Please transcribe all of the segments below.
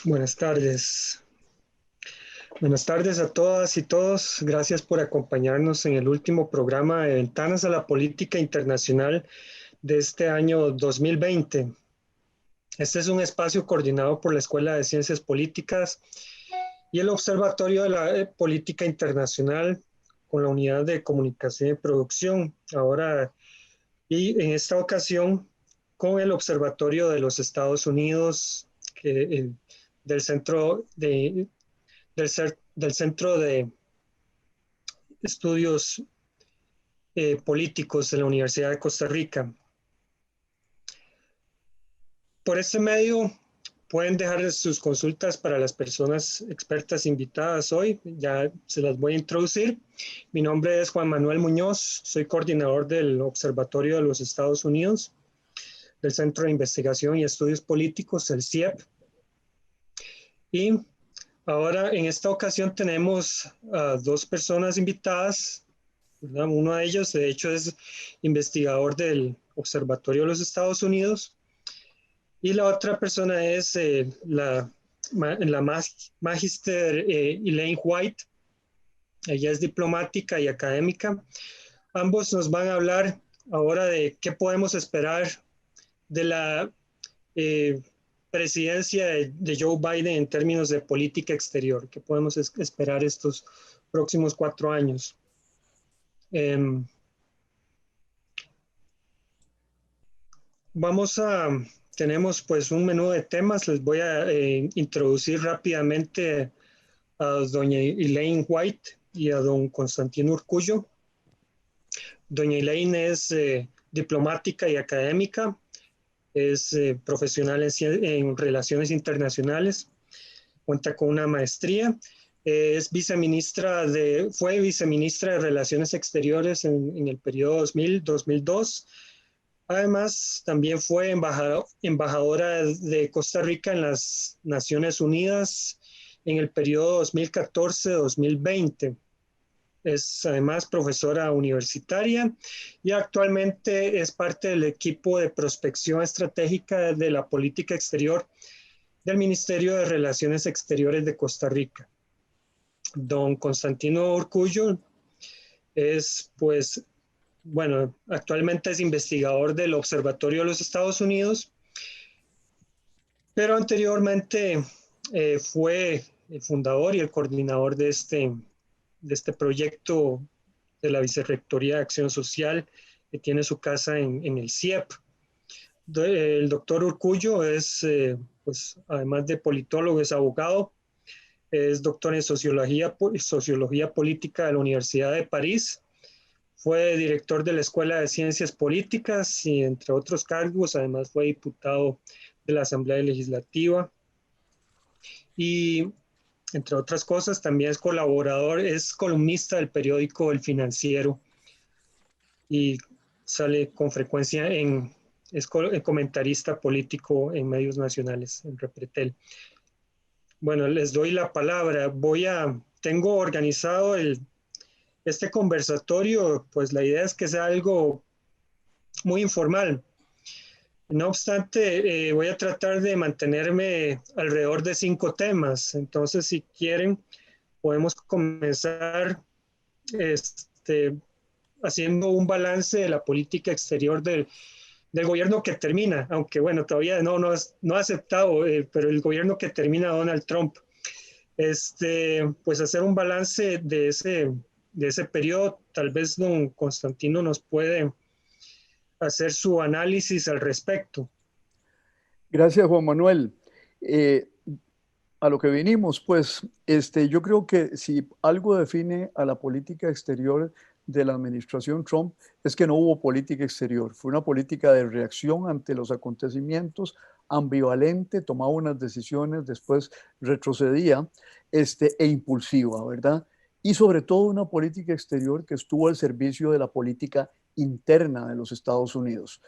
Buenas tardes. Buenas tardes a todas y todos. Gracias por acompañarnos en el último programa de Ventanas a la Política Internacional de este año 2020. Este es un espacio coordinado por la Escuela de Ciencias Políticas y el Observatorio de la Política Internacional con la Unidad de Comunicación y Producción. Ahora, y en esta ocasión, con el Observatorio de los Estados Unidos, que, del Centro del Centro de Estudios Políticos de la Universidad de Costa Rica. Por este medio pueden dejar sus consultas para las personas expertas invitadas hoy. Ya se las voy a introducir. Mi nombre es Juan Manuel Muñoz, soy coordinador del Observatorio de los Estados Unidos, del Centro de Investigación y Estudios Políticos, el CIEP. Y ahora en esta ocasión tenemos a dos personas invitadas. Uno de ellos, de hecho, es investigador del Observatorio de los Estados Unidos y la otra persona es la Magister Elaine White. Ella es diplomática y académica. Ambos nos van a hablar ahora de qué podemos esperar de la eh, presidencia de Joe Biden en términos de política exterior, qué podemos esperar estos próximos 4 años. Eh, Vamos a, tenemos pues un menú de temas, les voy a introducir rápidamente a doña Elaine White y a don Constantino Urcullo. Doña Elaine es diplomática y académica, es profesional en relaciones internacionales, cuenta con una maestría, fue viceministra de Relaciones Exteriores en el periodo 2000-2002. Además, también fue embajadora de Costa Rica en las Naciones Unidas en el periodo 2014-2020. Es además profesora universitaria y actualmente es parte del equipo de prospección estratégica de la política exterior del Ministerio de Relaciones Exteriores de Costa Rica. Don Constantino Urcullo es, pues, bueno, actualmente es investigador del Observatorio de los Estados Unidos, pero anteriormente fue el fundador y el coordinador de este proyecto de la Vicerrectoría de Acción Social, que tiene su casa en el CIEP. El doctor Urcullo es, pues, además de politólogo, es abogado, es doctor en sociología política de la Universidad de París. Fue director de la Escuela de Ciencias Políticas y entre otros cargos, además fue diputado de la Asamblea Legislativa y entre otras cosas también es colaborador, es columnista del periódico El Financiero y sale con frecuencia es comentarista político en medios nacionales, en Repretel. Bueno, les doy la palabra. Tengo organizado este conversatorio, pues la idea es que sea algo muy informal. No obstante, voy a tratar de mantenerme alrededor de 5 temas. Entonces, si quieren, podemos comenzar este, haciendo un balance de la política exterior del gobierno que termina, aunque bueno, todavía no ha aceptado, pero el gobierno que termina Donald Trump. Pues hacer un balance de ese periodo, tal vez don Constantino nos puede hacer su análisis al respecto. Gracias, Juan Manuel. Eh, a lo que vinimos, pues, yo creo que si algo define a la política exterior de la administración Trump es que no hubo política exterior. Fue una política de reacción ante los acontecimientos, ambivalente, tomaba unas decisiones, después retrocedía, e impulsiva, ¿verdad? Y sobre todo una política exterior que estuvo al servicio de la política interna de los Estados Unidos.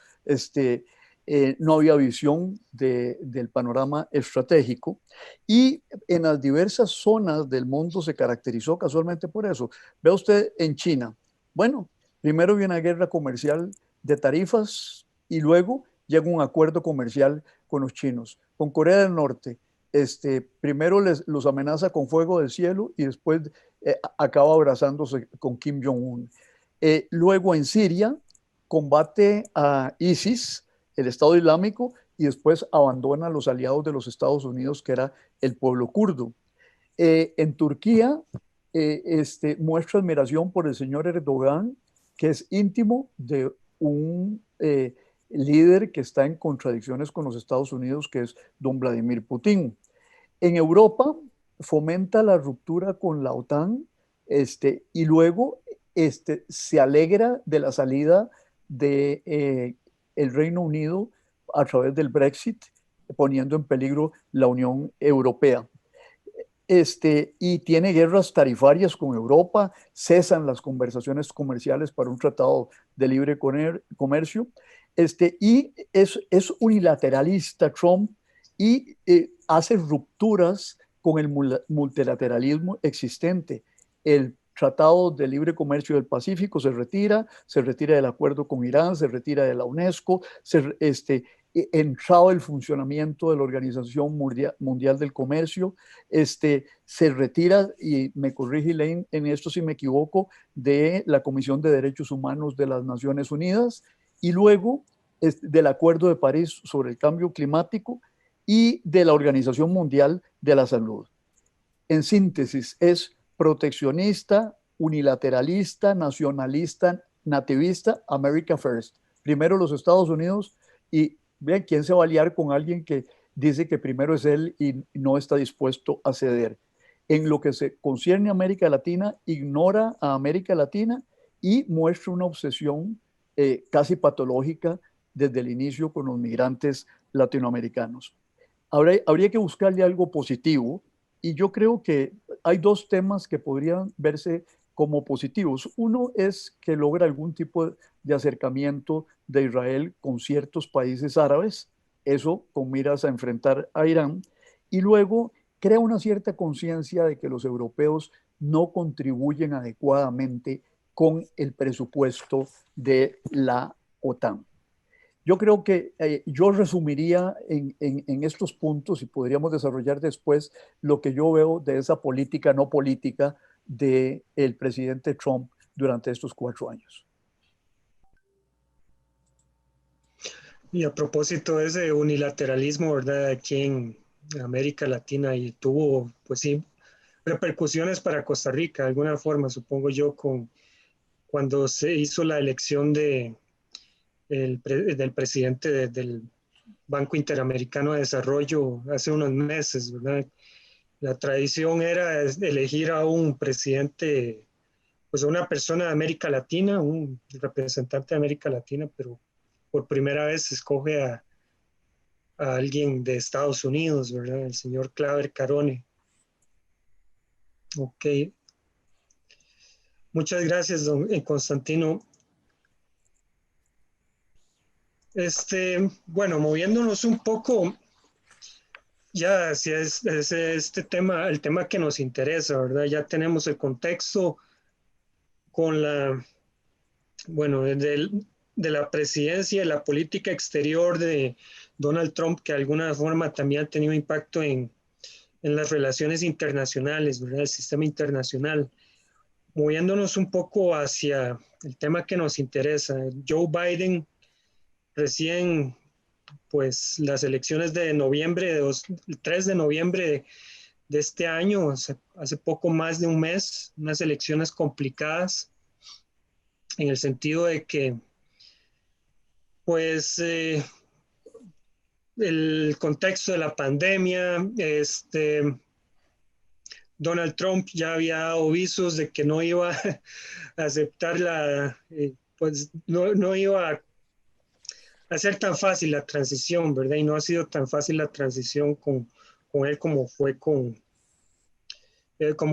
No había visión del panorama estratégico y en las diversas zonas del mundo se caracterizó casualmente por eso. Ve usted en China, bueno, primero viene una guerra comercial de tarifas y luego llega un acuerdo comercial con los chinos. Con Corea del Norte, primero los amenaza con fuego del cielo y después acaba abrazándose con Kim Jong-un. Luego en Siria combate a ISIS, el Estado Islámico, y después abandona a los aliados de los Estados Unidos, que era el pueblo kurdo. En Turquía muestra admiración por el señor Erdogan, que es íntimo de un líder que está en contradicciones con los Estados Unidos, que es don Vladimir Putin. En Europa fomenta la ruptura con la OTAN y luego se alegra de la salida de el Reino Unido a través del Brexit, poniendo en peligro la Unión Europea. Y tiene guerras tarifarias con Europa, cesan las conversaciones comerciales para un tratado de libre comercio, y es unilateralista Trump y hace rupturas con el multilateralismo existente. El Tratado de Libre Comercio del Pacífico se retira del acuerdo con Irán, se retira de la UNESCO, entrado el funcionamiento de la Organización Mundial del Comercio, se retira, y me corrige Elaine en esto si me equivoco, de la Comisión de Derechos Humanos de las Naciones Unidas, y luego del Acuerdo de París sobre el cambio climático y de la Organización Mundial de la Salud. En síntesis, es proteccionista, unilateralista, nacionalista, nativista, America First. Primero los Estados Unidos, y vean quién se va a aliar con alguien que dice que primero es él y no está dispuesto a ceder. En lo que se concierne a América Latina, ignora a América Latina y muestra una obsesión casi patológica desde el inicio con los migrantes latinoamericanos. Habría que buscarle algo positivo, y yo creo que hay dos temas que podrían verse como positivos. Uno es que logra algún tipo de acercamiento de Israel con ciertos países árabes, eso con miras a enfrentar a Irán, y luego crea una cierta conciencia de que los europeos no contribuyen adecuadamente con el presupuesto de la OTAN. Yo creo que yo resumiría en estos puntos, y podríamos desarrollar después lo que yo veo de esa política no política del presidente Trump durante estos 4 años. Y a propósito de ese unilateralismo, ¿verdad? Aquí en América Latina, y tuvo, pues sí, repercusiones para Costa Rica, de alguna forma, supongo yo, cuando se hizo la elección del presidente del Banco Interamericano de Desarrollo hace unos meses, ¿verdad? La tradición era elegir a un presidente, pues a una persona de América Latina, un representante de América Latina, pero por primera vez se escoge a alguien de Estados Unidos, ¿verdad? El señor Claver Carone. Ok. Muchas gracias, don Constantino. Bueno, moviéndonos un poco ya hacia este tema, el tema que nos interesa, ¿verdad? Ya tenemos el contexto con bueno, de la presidencia y la política exterior de Donald Trump, que de alguna forma también ha tenido impacto en las relaciones internacionales, ¿verdad? El sistema internacional. Moviéndonos un poco hacia el tema que nos interesa. Joe Biden, recién, pues las elecciones de noviembre, el 3 de noviembre de este año, hace poco más de un mes, unas elecciones complicadas en el sentido de que, pues, el contexto de la pandemia, Donald Trump ya había dado visos de que no iba a aceptar pues no iba a ser tan fácil la transición, ¿verdad? Y no ha sido tan fácil la transición con él como fue como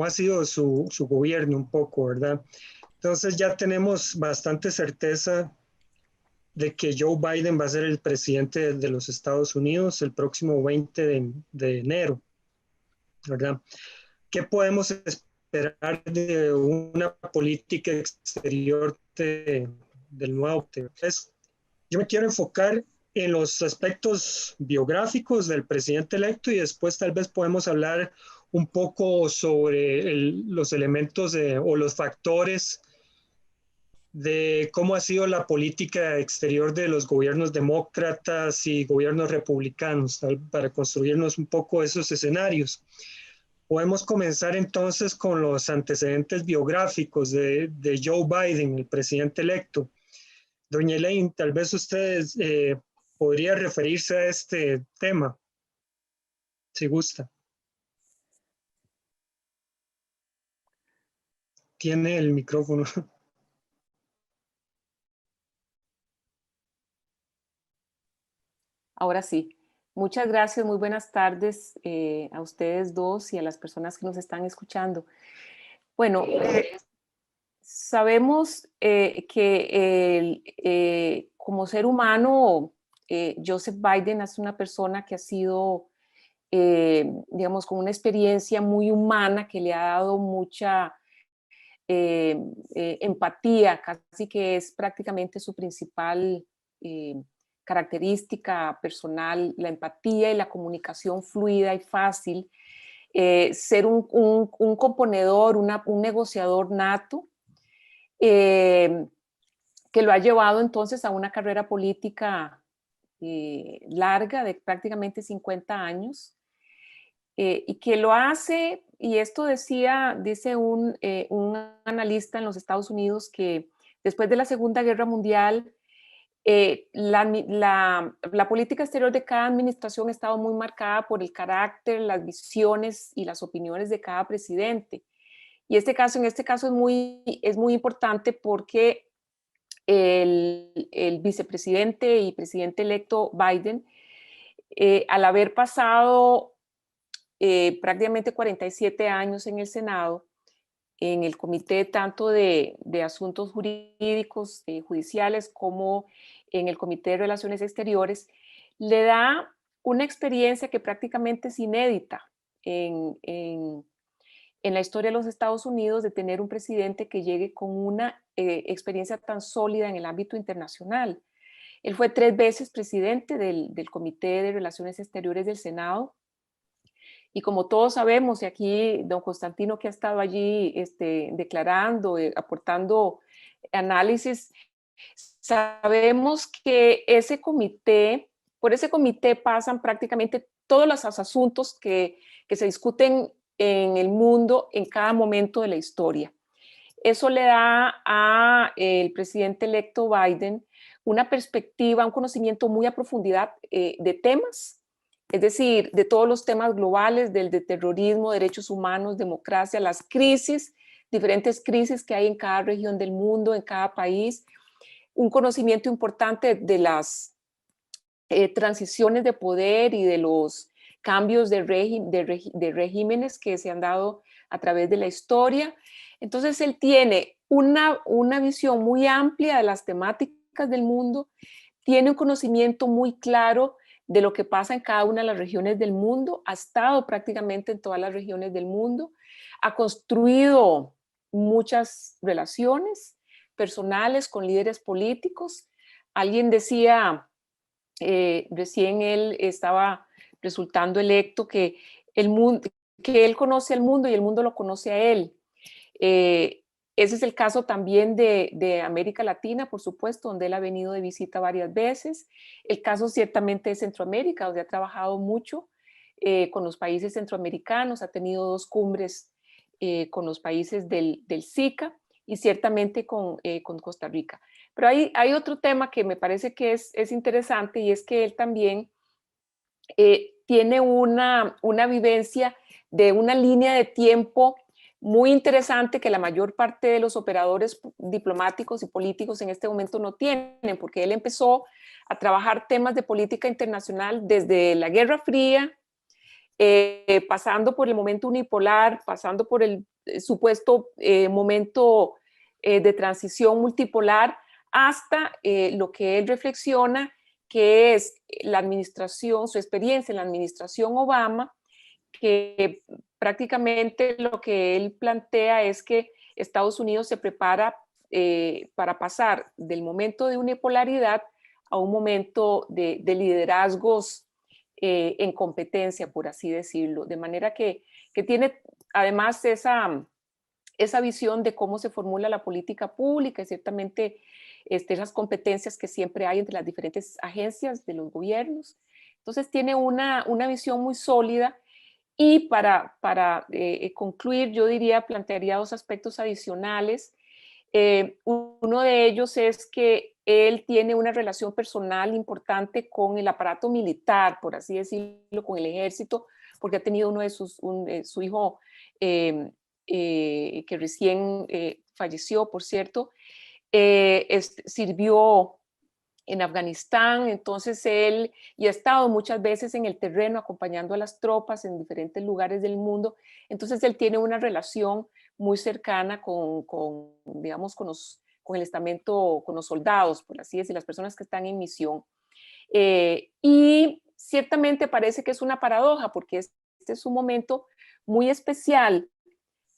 ha sido su gobierno un poco, ¿verdad? Entonces ya tenemos bastante certeza de que Joe Biden va a ser el presidente de los Estados Unidos el próximo 20 de enero, ¿verdad? ¿Qué podemos esperar de una política exterior del nuevo? Entonces, yo me quiero enfocar en los aspectos biográficos del presidente electo y después tal vez podemos hablar un poco sobre los elementos o los factores de cómo ha sido la política exterior de los gobiernos demócratas y gobiernos republicanos, para construirnos un poco esos escenarios. Podemos comenzar entonces con los antecedentes biográficos de Joe Biden, el presidente electo. Doña Elaine, tal vez usted podría referirse a este tema, si gusta. Tiene el micrófono. Ahora sí. Muchas gracias, muy buenas tardes a ustedes dos y a las personas que nos están escuchando. Bueno, sabemos que como ser humano, Joseph Biden es una persona que ha sido, digamos, con una experiencia muy humana que le ha dado mucha empatía, casi que es prácticamente su principal característica personal, la empatía y la comunicación fluida y fácil, ser un componedor, un negociador nato, que lo ha llevado entonces a una carrera política larga de prácticamente 50 años, y que lo hace, y esto dice un analista en los Estados Unidos, que después de la Segunda Guerra Mundial, la política exterior de cada administración ha estado muy marcada por el carácter, las visiones y las opiniones de cada presidente. Y en este caso es muy importante porque el vicepresidente y presidente electo Biden, al haber pasado prácticamente 47 años en el Senado, en el comité tanto de asuntos jurídicos, judiciales, como en el comité de relaciones exteriores, le da una experiencia que prácticamente es inédita en la historia de los Estados Unidos, de tener un presidente que llegue con una experiencia tan sólida en el ámbito internacional. Él fue 3 veces presidente del Comité de Relaciones Exteriores del Senado, y como todos sabemos, y aquí don Constantino, que ha estado allí declarando, aportando análisis, sabemos que por ese comité pasan prácticamente todos los asuntos que se discuten en el mundo en cada momento de la historia. Eso le da al presidente electo Biden una perspectiva, un conocimiento muy a profundidad de temas, es decir, de todos los temas globales, del de terrorismo, derechos humanos, democracia, las crisis, diferentes crisis que hay en cada región del mundo, en cada país, un conocimiento importante de las transiciones de poder y de los cambios de regímenes que se han dado a través de la historia. Entonces él tiene una visión muy amplia de las temáticas del mundo, tiene un conocimiento muy claro de lo que pasa en cada una de las regiones del mundo, ha estado prácticamente en todas las regiones del mundo, ha construido muchas relaciones personales con líderes políticos. Alguien decía, recién él estaba resultando electo, que él conoce al mundo y el mundo lo conoce a él. Ese es el caso también de América Latina, por supuesto, donde él ha venido de visita varias veces. El caso ciertamente de Centroamérica, donde ha trabajado mucho con los países centroamericanos, ha tenido 2 cumbres con los países del SICA y ciertamente con Costa Rica. Pero hay otro tema que me parece que es interesante, y es que él también tiene una vivencia de una línea de tiempo muy interesante que la mayor parte de los operadores diplomáticos y políticos en este momento no tienen, porque él empezó a trabajar temas de política internacional desde la Guerra Fría, pasando por el momento unipolar, pasando por el supuesto momento de transición multipolar, hasta lo que él reflexiona, que es la administración, su experiencia en la administración Obama, que prácticamente lo que él plantea es que Estados Unidos se prepara para pasar del momento de unipolaridad a un momento de liderazgos en competencia, por así decirlo. De manera que tiene además esa visión de cómo se formula la política pública y ciertamente esas competencias que siempre hay entre las diferentes agencias de los gobiernos. Entonces tiene una visión muy sólida y para concluir, yo diría, plantearía dos aspectos adicionales. Uno de ellos es que él tiene una relación personal importante con el aparato militar, por así decirlo, con el ejército, porque ha tenido uno de su hijo que recién falleció, por cierto, sirvió en Afganistán, entonces él y ha estado muchas veces en el terreno acompañando a las tropas en diferentes lugares del mundo, entonces él tiene una relación muy cercana digamos, con el estamento, con los soldados, por así decir, las personas que están en misión. Y ciertamente parece que es una paradoja, porque este es un momento muy especial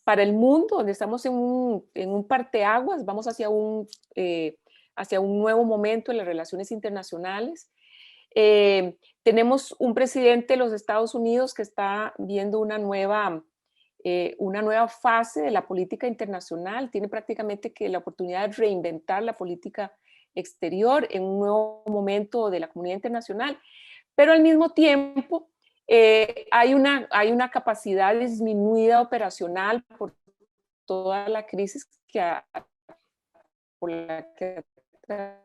para el mundo, donde estamos en un parteaguas, vamos hacia un nuevo momento en las relaciones internacionales. Tenemos un presidente de los Estados Unidos que está viendo una nueva fase de la política internacional, tiene prácticamente que la oportunidad de reinventar la política exterior en un nuevo momento de la comunidad internacional, pero al mismo tiempo hay una capacidad disminuida operacional por toda la crisis por la que ha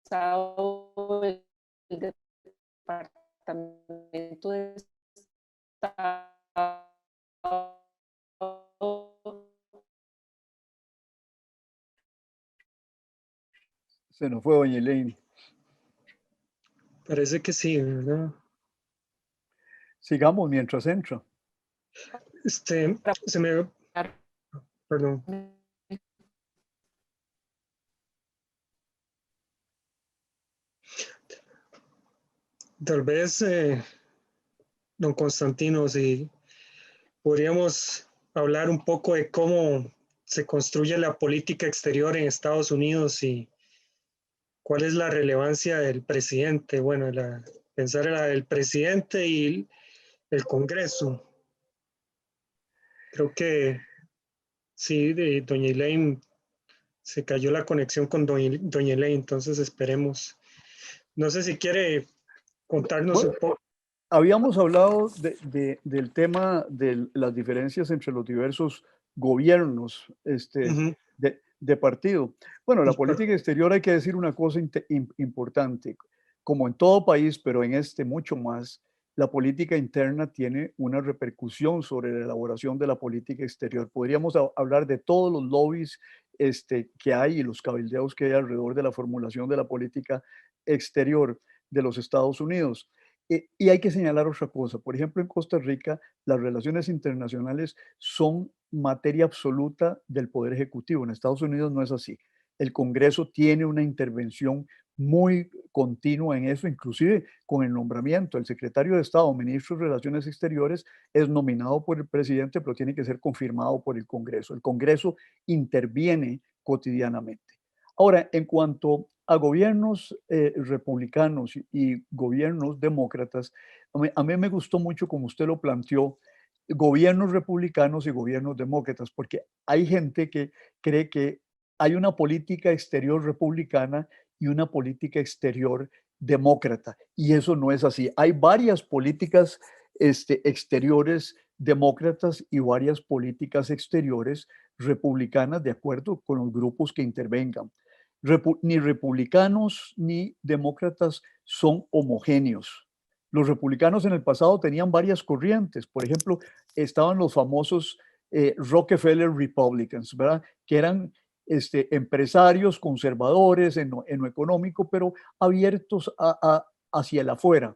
atravesado el Departamento de Estado. Se nos fue doña Elaine. Parece que sí, ¿verdad? Sigamos mientras entra. Se me... Perdón. Tal vez, don Constantino, si podríamos hablar un poco de cómo se construye la política exterior en Estados Unidos y cuál es la relevancia del presidente. Bueno, pensar en el presidente y el Congreso. Creo que sí, de doña Elaine, se cayó la conexión con doña Elaine, entonces esperemos. No sé si quiere contarnos un poco. Habíamos hablado del tema de las diferencias entre los diversos gobiernos de partido. Bueno, la política exterior, hay que decir una cosa importante. Como en todo país, pero en este mucho más, la política interna tiene una repercusión sobre la elaboración de la política exterior. Podríamos hablar de todos los lobbies que hay y los cabildeos que hay alrededor de la formulación de la política exterior de los Estados Unidos. Y hay que señalar otra cosa. Por ejemplo, en Costa Rica, las relaciones internacionales son materia absoluta del Poder Ejecutivo. En Estados Unidos no es así. El Congreso tiene una intervención muy continua en eso, inclusive con el nombramiento. El secretario de Estado, ministro de Relaciones Exteriores, es nominado por el presidente, pero tiene que ser confirmado por el Congreso. El Congreso interviene cotidianamente. Ahora, en cuanto a gobiernos republicanos y gobiernos demócratas, a mí me gustó mucho como usted lo planteó, gobiernos republicanos y gobiernos demócratas, porque hay gente que cree que hay una política exterior republicana y una política exterior demócrata, y eso no es así. Hay varias políticas exteriores demócratas y varias políticas exteriores republicanas de acuerdo con los grupos que intervengan. Ni republicanos ni demócratas son homogéneos. Los republicanos en el pasado tenían varias corrientes. Por ejemplo, estaban los famosos Rockefeller Republicans, ¿verdad? Que eran empresarios conservadores en lo económico, pero abiertos hacia el afuera.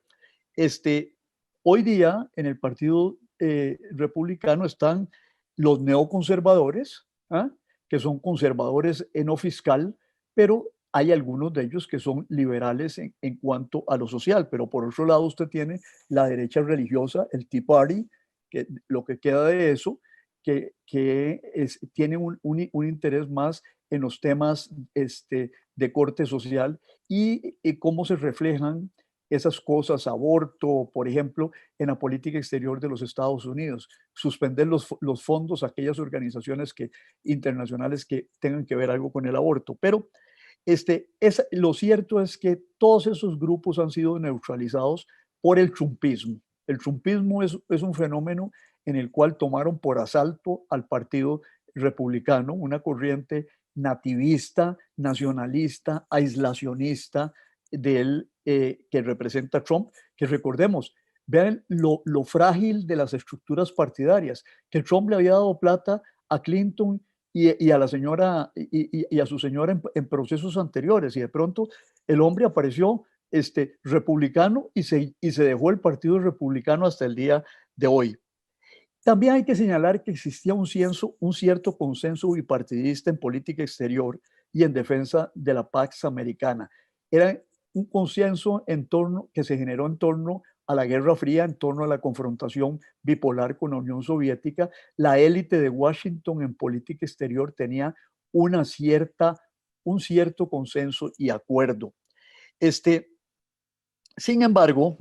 Hoy día en el Partido Republicano están los neoconservadores, ¿ah? Que son conservadores en lo fiscal, pero hay algunos de ellos que son liberales en cuanto a lo social. Pero por otro lado usted tiene la derecha religiosa, el Tea Party, que lo que queda de eso, que tiene un interés más en los temas de corte social y cómo se reflejan esas cosas, aborto, por ejemplo, en la política exterior de los Estados Unidos, suspender los fondos a aquellas organizaciones internacionales que tengan que ver algo con el aborto. Pero lo cierto es que todos esos grupos han sido neutralizados por el trumpismo. El trumpismo es un fenómeno en el cual tomaron por asalto al Partido Republicano, una corriente nativista, nacionalista, aislacionista que representa Trump, que recordemos, vean lo frágil de las estructuras partidarias, que Trump le había dado plata a Clinton y a la señora y a su señora en procesos anteriores, y de pronto el hombre apareció republicano y se dejó el Partido Republicano hasta el día de hoy. También hay que señalar que existía un cierto consenso bipartidista en política exterior y en defensa de la Pax Americana. Era un consenso que se generó en torno a la Guerra Fría, en torno a la confrontación bipolar con la Unión Soviética. La élite de Washington en política exterior tenía un cierto consenso y acuerdo. Sin embargo,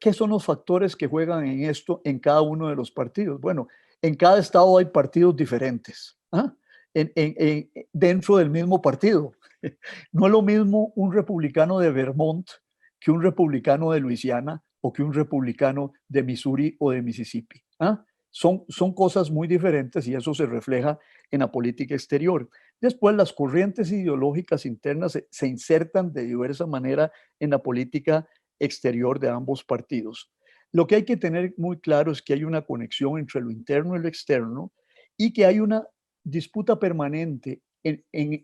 ¿qué son los factores que juegan en esto en cada uno de los partidos? Bueno, en cada estado hay partidos diferentes, ¿ah? Dentro del mismo partido. No es lo mismo un republicano de Vermont que un republicano de Luisiana o que un republicano de Missouri o de Mississippi, ¿ah? Son cosas muy diferentes y eso se refleja en la política exterior. Después, las corrientes ideológicas internas se insertan de diversa manera en la política exterior de ambos partidos. Lo que hay que tener muy claro es que hay una conexión entre lo interno y lo externo y que hay una disputa permanente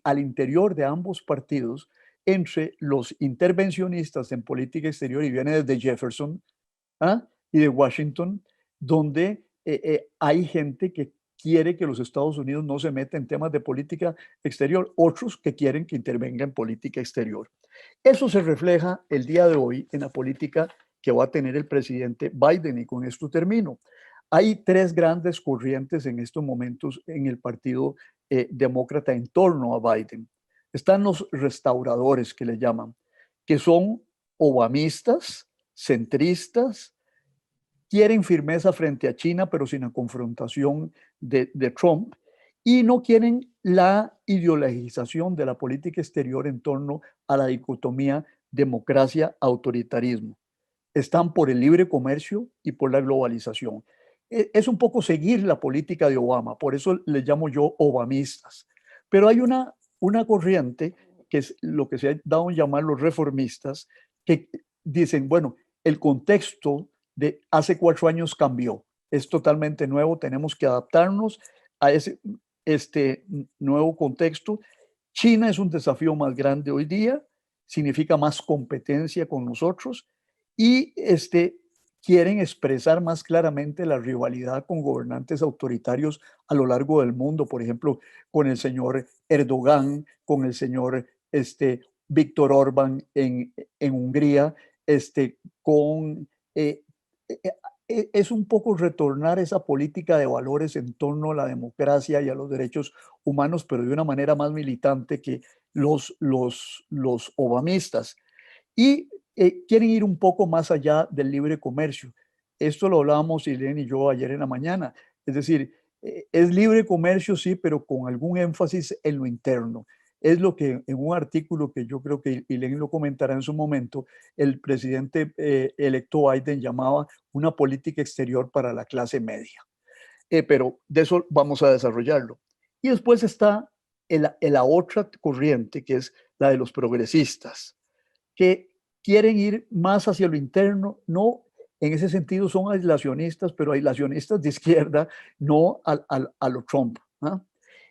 al interior de ambos partidos entre los intervencionistas en política exterior, y viene desde Jefferson, ¿ah?, y de Washington, donde hay gente que quiere que los Estados Unidos no se meta en temas de política exterior, otros que quieren que intervenga en política exterior. Eso se refleja el día de hoy en la política que va a tener el presidente Biden, y con esto termino. Hay tres grandes corrientes en estos momentos en el Partido Demócrata en torno a Biden. Están los restauradores, que le llaman, que son obamistas, centristas, quieren firmeza frente a China, pero sin la confrontación de Trump, y no quieren la ideologización de la política exterior en torno a la dicotomía democracia-autoritarismo. Están por el libre comercio y por la globalización. Es un poco seguir la política de Obama, por eso les llamo yo obamistas. Pero hay una corriente, que es lo que se ha dado en llamar los reformistas, que dicen, bueno, el contexto de hace 4 años cambió, es totalmente nuevo, tenemos que adaptarnos a este nuevo contexto. China es un desafío más grande hoy día, significa más competencia con nosotros, y quieren expresar más claramente la rivalidad con gobernantes autoritarios a lo largo del mundo, por ejemplo, con el señor Erdogan, con el señor Víctor Orbán en Hungría, es un poco retornar esa política de valores en torno a la democracia y a los derechos humanos, pero de una manera más militante que los obamistas. Y quieren ir un poco más allá del libre comercio. Esto lo hablábamos Irene y yo ayer en la mañana. Es decir, es libre comercio, sí, pero con algún énfasis en lo interno. Es lo que en un artículo que yo creo que Irene lo comentará en su momento, el presidente electo Biden llamaba una política exterior para la clase media. Pero de eso vamos a desarrollarlo. Y después está la otra corriente, que es la de los progresistas, que quieren ir más hacia lo interno. No, en ese sentido son aislacionistas, pero aislacionistas de izquierda, no a lo Trump, ¿ah?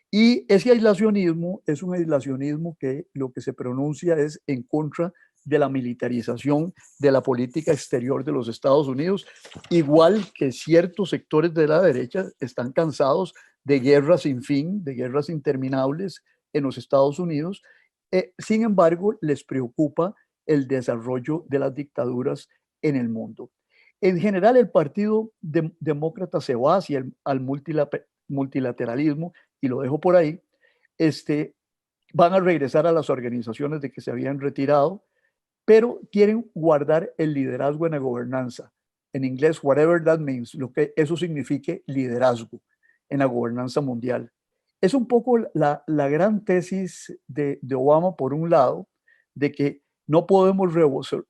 Y ese aislacionismo es un aislacionismo que lo que se pronuncia es en contra de la militarización de la política exterior de los Estados Unidos, igual que ciertos sectores de la derecha están cansados de guerras sin fin, de guerras interminables en los Estados Unidos. Sin embargo, les preocupa el desarrollo de las dictaduras en el mundo. En general, el Partido Demócrata se va hacia al multilateralismo, y lo dejo por ahí, van a regresar a las organizaciones de que se habían retirado, pero quieren guardar el liderazgo en la gobernanza. En inglés, whatever that means, lo que eso signifique liderazgo en la gobernanza mundial. Es un poco la gran tesis de Obama, por un lado, de que no podemos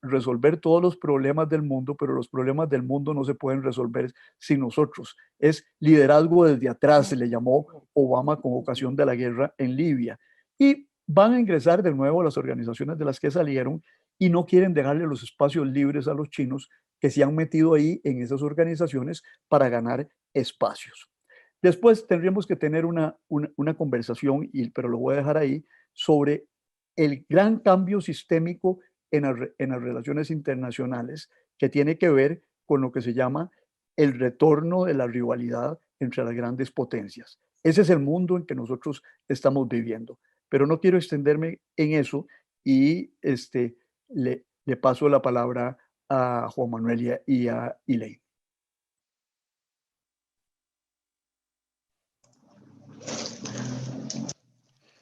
resolver todos los problemas del mundo, pero los problemas del mundo no se pueden resolver sin nosotros. Es liderazgo desde atrás, se le llamó Obama con ocasión de la guerra en Libia. Y van a ingresar de nuevo a las organizaciones de las que salieron y no quieren dejarle los espacios libres a los chinos que se han metido ahí en esas organizaciones para ganar espacios. Después tendríamos que tener una conversación, pero lo voy a dejar ahí, sobre el gran cambio sistémico en las relaciones internacionales que tiene que ver con lo que se llama el retorno de la rivalidad entre las grandes potencias. Ese es el mundo en que nosotros estamos viviendo. Pero no quiero extenderme en eso y le paso la palabra a Juan Manuel y a Elaine.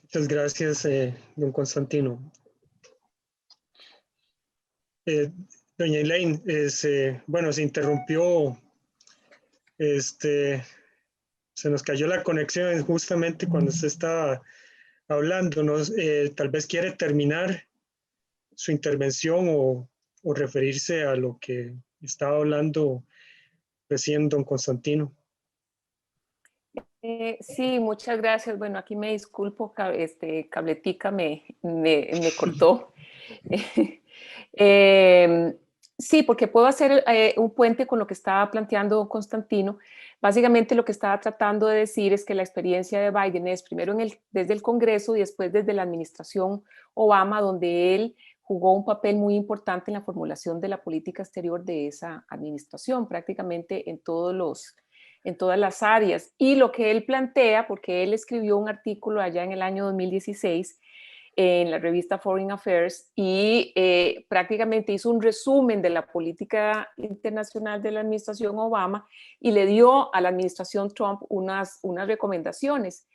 Muchas gracias, don Constantino. Doña Elaine, bueno, se interrumpió, se nos cayó la conexión justamente cuando usted estaba hablando. Tal vez quiere terminar su intervención o referirse a lo que estaba hablando recién don Constantino. Sí, muchas gracias. Bueno, aquí me disculpo, Cabletica me cortó. Sí, porque puedo hacer un puente con lo que estaba planteando Constantino. Básicamente lo que estaba tratando de decir es que la experiencia de Biden es primero desde el Congreso y después desde la administración Obama, donde él jugó un papel muy importante en la formulación de la política exterior de esa administración, prácticamente en todas las áreas. Y lo que él plantea, porque él escribió un artículo allá en el año 2016 en la revista Foreign Affairs y prácticamente hizo un resumen de la política internacional de la administración Obama y le dio a la administración Trump unas recomendaciones.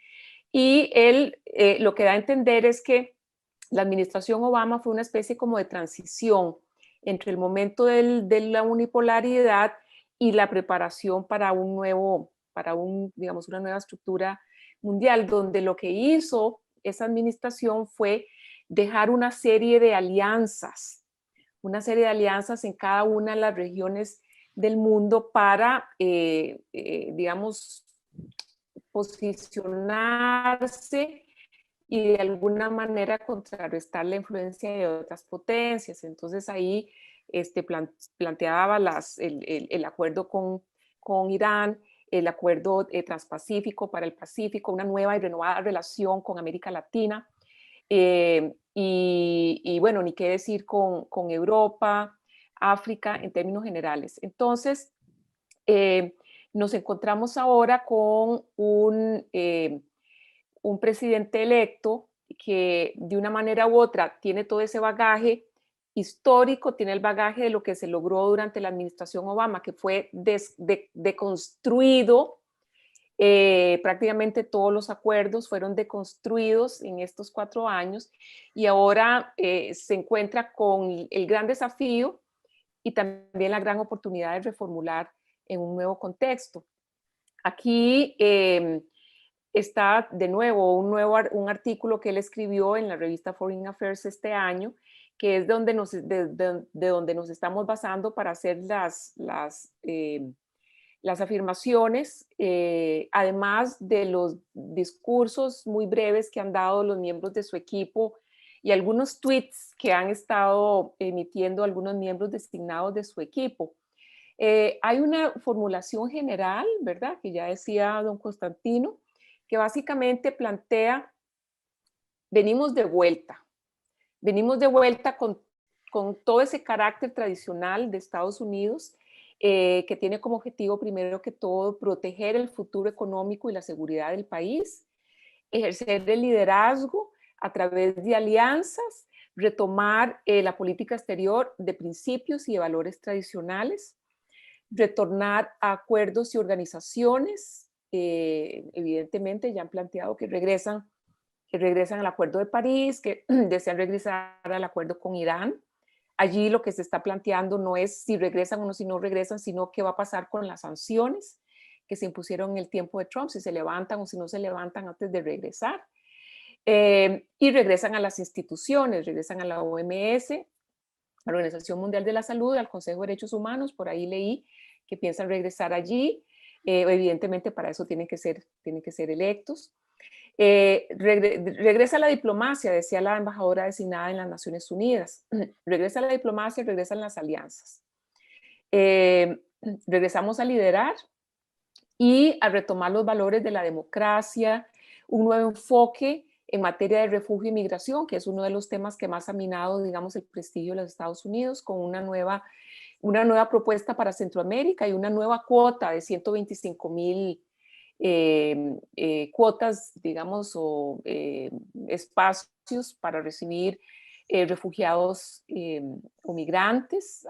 Y él lo que da a entender es que la administración Obama fue una especie como de transición entre el momento de la unipolaridad y la preparación para digamos, una nueva estructura mundial, donde lo que hizo esa administración fue dejar una serie de alianzas en cada una de las regiones del mundo para, digamos, posicionarse y de alguna manera contrarrestar la influencia de otras potencias. Entonces ahí planteaba el acuerdo con Irán, el acuerdo transpacífico para el Pacífico, una nueva y renovada relación con América Latina, y bueno, ni qué decir con Europa, África en términos generales. Entonces, nos encontramos ahora con un presidente electo que de una manera u otra tiene todo ese bagaje histórico, tiene el bagaje de lo que se logró durante la administración Obama, que fue deconstruido. Prácticamente todos los acuerdos fueron deconstruidos en estos 4 años y ahora se encuentra con el gran desafío y también la gran oportunidad de reformular en un nuevo contexto. Aquí está de nuevo un artículo que él escribió en la revista Foreign Affairs este año, que es de donde nos estamos basando para hacer las afirmaciones, además de los discursos muy breves que han dado los miembros de su equipo y algunos tweets que han estado emitiendo algunos miembros designados de su equipo. Hay una formulación general, ¿verdad?, que ya decía don Constantino, que básicamente plantea, venimos de vuelta con todo ese carácter tradicional de Estados Unidos, que tiene como objetivo, primero que todo, proteger el futuro económico y la seguridad del país, ejercer el liderazgo a través de alianzas, retomar la política exterior de principios y de valores tradicionales, retornar a acuerdos y organizaciones, evidentemente ya han planteado que regresan que regresan al Acuerdo de París, que desean regresar al acuerdo con Irán. Allí lo que se está planteando no es si regresan o no, si no regresan, sino qué va a pasar con las sanciones que se impusieron en el tiempo de Trump, si se levantan o si no se levantan antes de regresar. Y regresan a las instituciones, regresan a la OMS, a la Organización Mundial de la Salud, al Consejo de Derechos Humanos, por ahí leí que piensan regresar allí. Evidentemente para eso tienen que ser electos. Regresa la diplomacia, decía la embajadora designada en las Naciones Unidas. Regresa la diplomacia, regresan las alianzas. Regresamos a liderar y a retomar los valores de la democracia, un nuevo enfoque en materia de refugio y migración, que es uno de los temas que más ha minado, digamos, el prestigio de los Estados Unidos, con una nueva propuesta para Centroamérica y una nueva cuota de 125,000 cuotas, digamos, o espacios para recibir refugiados o migrantes.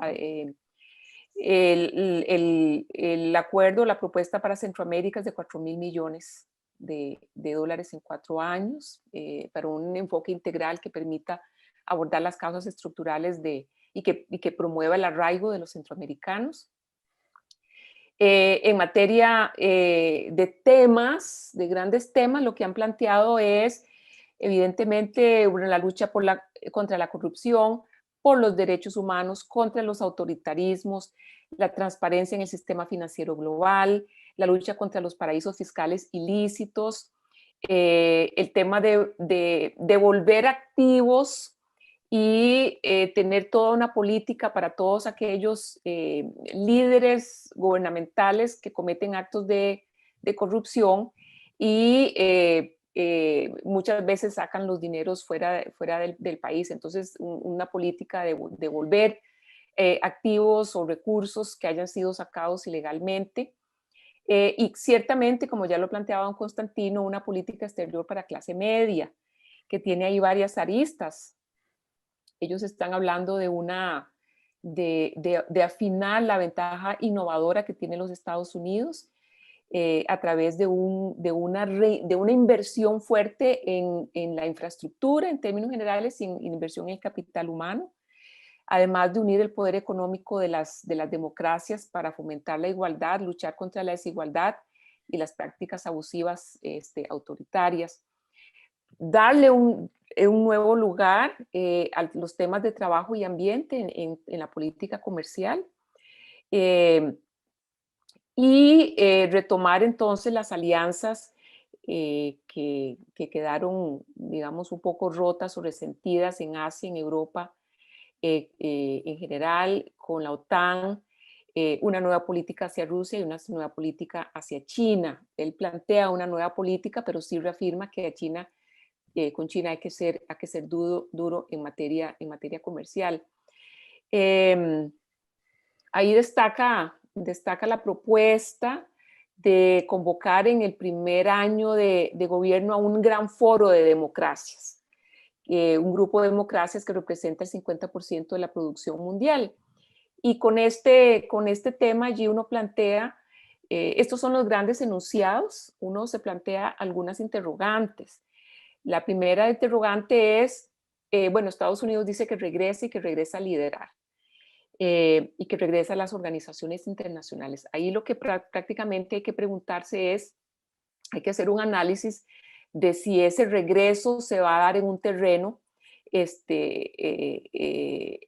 El acuerdo, la propuesta para Centroamérica es de 4,000 millones de dólares en 4 años, para un enfoque integral que permita abordar las causas estructurales y que promueva el arraigo de los centroamericanos. En materia de temas, de grandes temas, lo que han planteado es evidentemente la lucha contra la corrupción, por los derechos humanos, contra los autoritarismos, la transparencia en el sistema financiero global, la lucha contra los paraísos fiscales ilícitos, el tema de devolver activos y tener toda una política para todos aquellos líderes gubernamentales que cometen actos de corrupción y muchas veces sacan los dineros fuera del país. Entonces, una política de devolver activos o recursos que hayan sido sacados ilegalmente. Y ciertamente, como ya lo planteaba don Constantino, una política exterior para clase media, que tiene ahí varias aristas. Ellos están hablando de afinar la ventaja innovadora que tienen los Estados Unidos a través de una inversión fuerte en la infraestructura en términos generales y en inversión en el capital humano, además de unir el poder económico de las democracias para fomentar la igualdad, luchar contra la desigualdad y las prácticas abusivas autoritarias. Darle un nuevo lugar a los temas de trabajo y ambiente en la política comercial y retomar entonces las alianzas que quedaron, digamos, un poco rotas o resentidas en Asia, en Europa en general, con la OTAN, una nueva política hacia Rusia y una nueva política hacia China. Él plantea una nueva política, pero sí reafirma que con China hay que ser duro en materia comercial. Ahí destaca la propuesta de convocar en el primer año de gobierno a un gran foro de democracias, un grupo de democracias que representa el 50% de la producción mundial. Y con este tema allí uno plantea, estos son los grandes enunciados, uno se plantea algunas interrogantes. La primera interrogante es, bueno, Estados Unidos dice que regresa y que regresa a liderar. Y que regresa a las organizaciones internacionales. Ahí lo que prácticamente hay que preguntarse es, hay que hacer un análisis de si ese regreso se va a dar en un terreno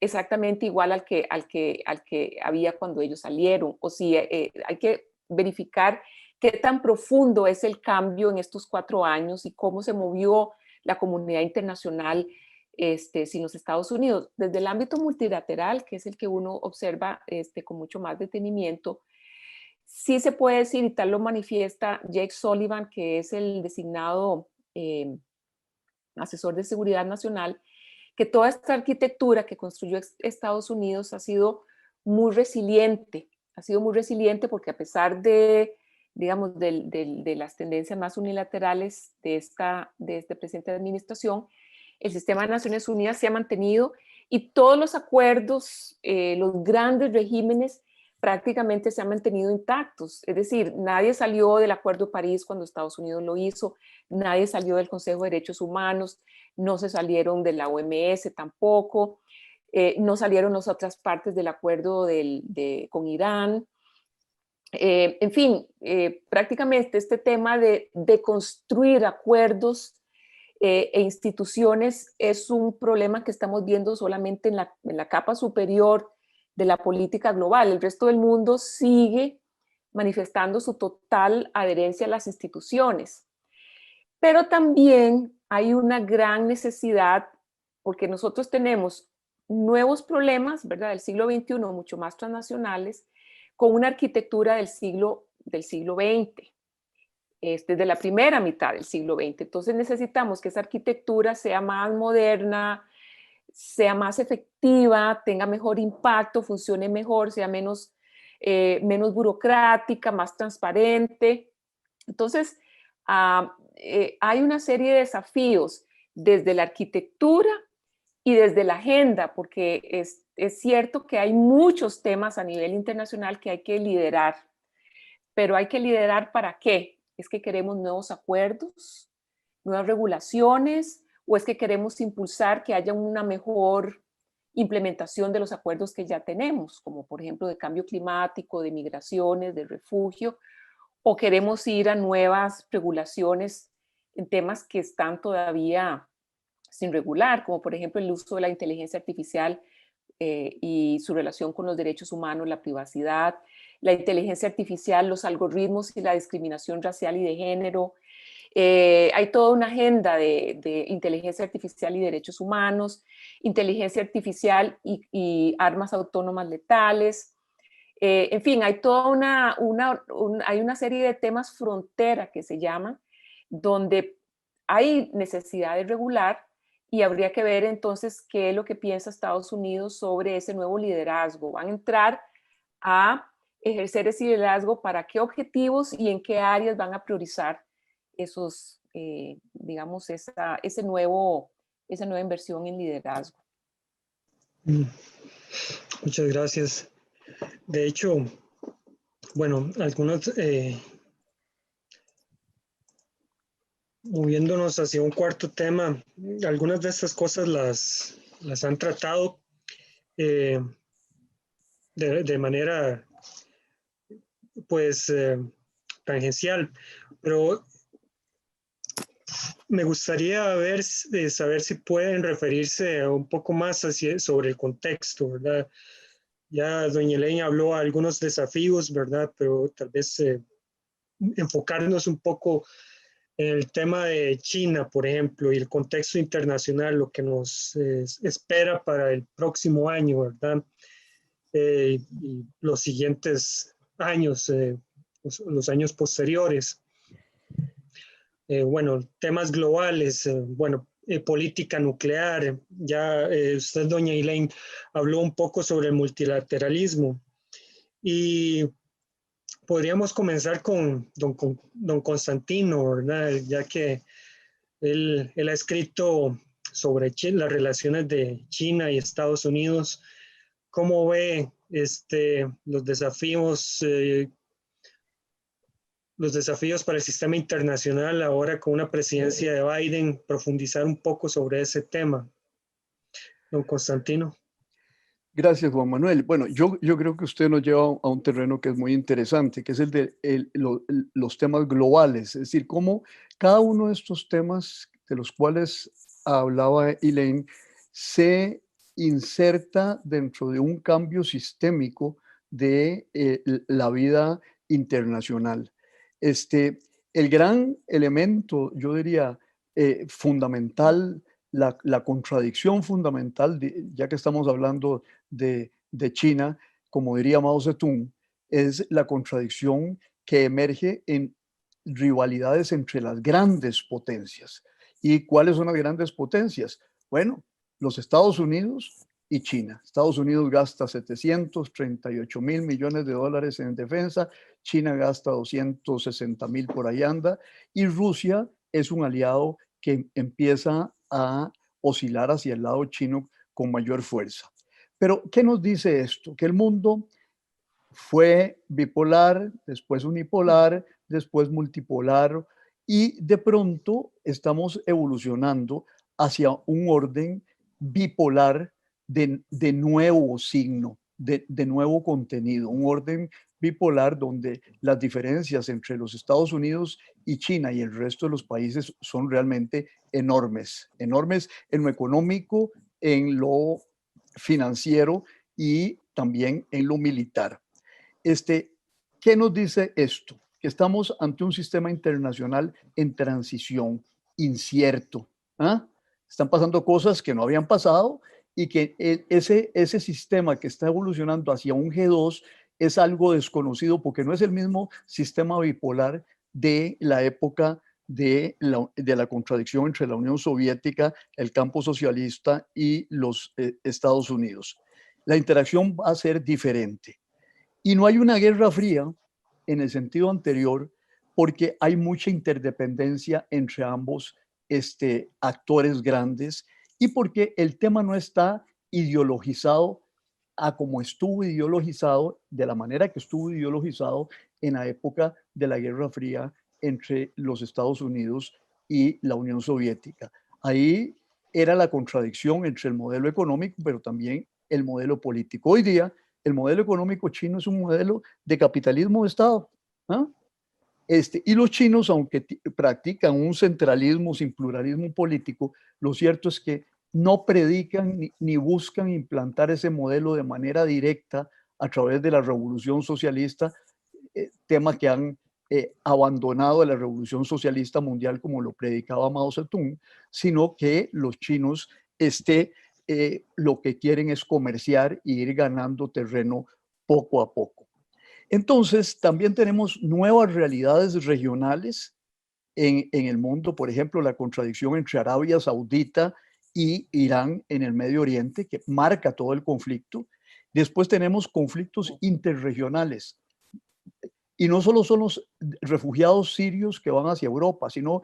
exactamente igual al que había cuando ellos salieron, o si hay que verificar qué tan profundo es el cambio en estos 4 años y cómo se movió la comunidad internacional sin los Estados Unidos. Desde el ámbito multilateral, que es el que uno observa con mucho más detenimiento, sí se puede decir, y tal lo manifiesta Jake Sullivan, que es el designado asesor de seguridad nacional, que toda esta arquitectura que construyó Estados Unidos ha sido muy resiliente porque a pesar de, digamos, de las tendencias más unilaterales de esta presente administración, el sistema de Naciones Unidas se ha mantenido y todos los acuerdos, los grandes regímenes prácticamente se han mantenido intactos. Es decir, nadie salió del Acuerdo de París cuando Estados Unidos lo hizo, nadie salió del Consejo de Derechos Humanos, no se salieron de la OMS tampoco, no salieron las otras partes del acuerdo con Irán. En fin, prácticamente este tema de construir acuerdos e instituciones es un problema que estamos viendo solamente en la capa superior de la política global. El resto del mundo sigue manifestando su total adherencia a las instituciones. Pero también hay una gran necesidad, porque nosotros tenemos nuevos problemas, ¿verdad?, del siglo XXI, mucho más transnacionales, con una arquitectura del siglo XX, desde la primera mitad del siglo XX. Entonces necesitamos que esa arquitectura sea más moderna, sea más efectiva, tenga mejor impacto, funcione mejor, sea menos burocrática, más transparente. Entonces, hay una serie de desafíos desde la arquitectura y desde la agenda, porque es cierto que hay muchos temas a nivel internacional que hay que liderar, pero hay que liderar ¿para qué? ¿Es que queremos nuevos acuerdos, nuevas regulaciones, o es que queremos impulsar que haya una mejor implementación de los acuerdos que ya tenemos, como por ejemplo de cambio climático, de migraciones, de refugio, o queremos ir a nuevas regulaciones en temas que están todavía sin regular, como por ejemplo el uso de la inteligencia artificial y su relación con los derechos humanos, la privacidad, la inteligencia artificial, los algoritmos y la discriminación racial y de género. Hay toda una agenda de inteligencia artificial y derechos humanos, inteligencia artificial y armas autónomas letales. En fin, hay toda hay una serie de temas frontera que se llaman, donde hay necesidad de regular, y habría que ver entonces qué es lo que piensa Estados Unidos sobre ese nuevo liderazgo. Van a entrar a ejercer ese liderazgo, para qué objetivos y en qué áreas van a priorizar esos, digamos, esa nueva inversión en liderazgo. Muchas gracias. De hecho, bueno, algunos, moviéndonos hacia un cuarto tema, algunas de estas cosas las han tratado de manera, pues, tangencial, pero me gustaría saber si pueden referirse un poco más sobre el contexto, ¿verdad? Ya doña Elaine habló de algunos desafíos, ¿verdad? Pero tal vez enfocarnos un poco en el tema de China, por ejemplo, y el contexto internacional, lo que nos espera para el próximo año, ¿verdad? Y los siguientes años, los años posteriores. Bueno, temas globales, bueno, política nuclear. Ya usted, doña Elaine, habló un poco sobre el multilateralismo. Y podríamos comenzar con don Constantino, ¿verdad? Ya que él ha escrito sobre las relaciones de China y Estados Unidos. ¿Cómo ve los desafíos para el sistema internacional ahora con una presidencia de Biden? Profundizar un poco sobre ese tema. Don Constantino. Gracias, Juan Manuel. Bueno, yo creo que usted nos lleva a un terreno que es muy interesante, que es el de los temas globales, es decir, cómo cada uno de estos temas de los cuales hablaba Elaine se inserta dentro de un cambio sistémico de la vida internacional. El gran elemento, yo diría, fundamental, la contradicción fundamental, ya que estamos hablando de China, como diría Mao Zedong, es la contradicción que emerge en rivalidades entre las grandes potencias. ¿Y cuáles son las grandes potencias? Bueno, los Estados Unidos y China. Estados Unidos gasta 738.000 millones de dólares en defensa, China gasta 260.000, por ahí anda, y Rusia es un aliado que empieza a oscilar hacia el lado chino con mayor fuerza. Pero, ¿qué nos dice esto? Que el mundo fue bipolar, después unipolar, después multipolar, y de pronto estamos evolucionando hacia un orden bipolar de nuevo signo, de nuevo contenido, un orden bipolar donde las diferencias entre los Estados Unidos y China y el resto de los países son realmente enormes, enormes en lo económico, en lo financiero y también en lo militar. ¿Qué nos dice esto? Que estamos ante un sistema internacional en transición, incierto. ¿Ah? Están pasando cosas que no habían pasado y que ese sistema que está evolucionando hacia un G2 es algo desconocido porque no es el mismo sistema bipolar de la época de la contradicción entre la Unión Soviética, el campo socialista y los Estados Unidos. La interacción va a ser diferente. Y no hay una guerra fría en el sentido anterior porque hay mucha interdependencia entre ambos actores grandes y porque el tema no está ideologizado a como estuvo ideologizado, de la manera que estuvo ideologizado en la época de la Guerra Fría entre los Estados Unidos y la Unión Soviética. Ahí era la contradicción entre el modelo económico, pero también el modelo político. Hoy día, el modelo económico chino es un modelo de capitalismo de Estado. ¿Ah? Y los chinos, aunque practican un centralismo sin pluralismo político, lo cierto es que no predican ni buscan implantar ese modelo de manera directa a través de la revolución socialista, tema que han abandonado de la revolución socialista mundial como lo predicaba Mao Zedong, sino que los chinos lo que quieren es comerciar e ir ganando terreno poco a poco. Entonces, también tenemos nuevas realidades regionales en el mundo, por ejemplo, la contradicción entre Arabia Saudita y Irán en el Medio Oriente, que marca todo el conflicto. Después tenemos conflictos interregionales. Y no solo son los refugiados sirios que van hacia Europa, sino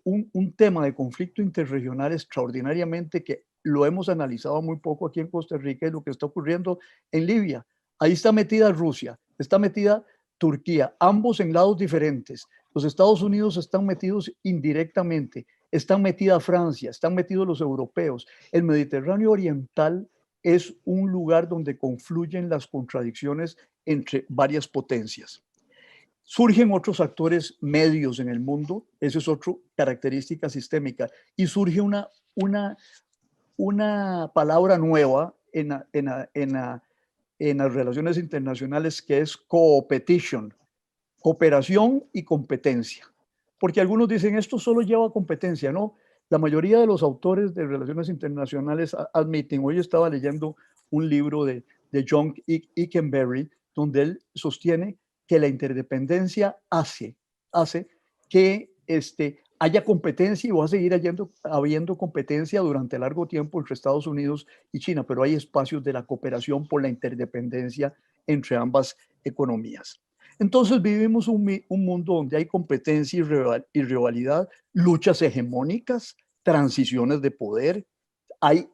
un tema de conflicto interregional extraordinariamente que lo hemos analizado muy poco aquí en Costa Rica y lo que está ocurriendo en Libia. Ahí está metida Rusia, está metida Turquía, ambos en lados diferentes. Los Estados Unidos están metidos indirectamente, están metida Francia, están metidos los europeos. El Mediterráneo Oriental es un lugar donde confluyen las contradicciones entre varias potencias. Surgen otros actores medios en el mundo, eso es otra característica sistémica, y surge una palabra nueva en las relaciones internacionales que es competition, cooperación y competencia. Porque algunos dicen esto solo lleva competencia, ¿no? La mayoría de los autores de relaciones internacionales admiten, hoy estaba leyendo un libro de John Ikenberry, donde él sostiene que la interdependencia hace que haya competencia y va a seguir habiendo competencia durante largo tiempo entre Estados Unidos y China, pero hay espacios de la cooperación por la interdependencia entre ambas economías. Entonces vivimos un mundo donde hay competencia y rivalidad, luchas hegemónicas, transiciones de poder, hay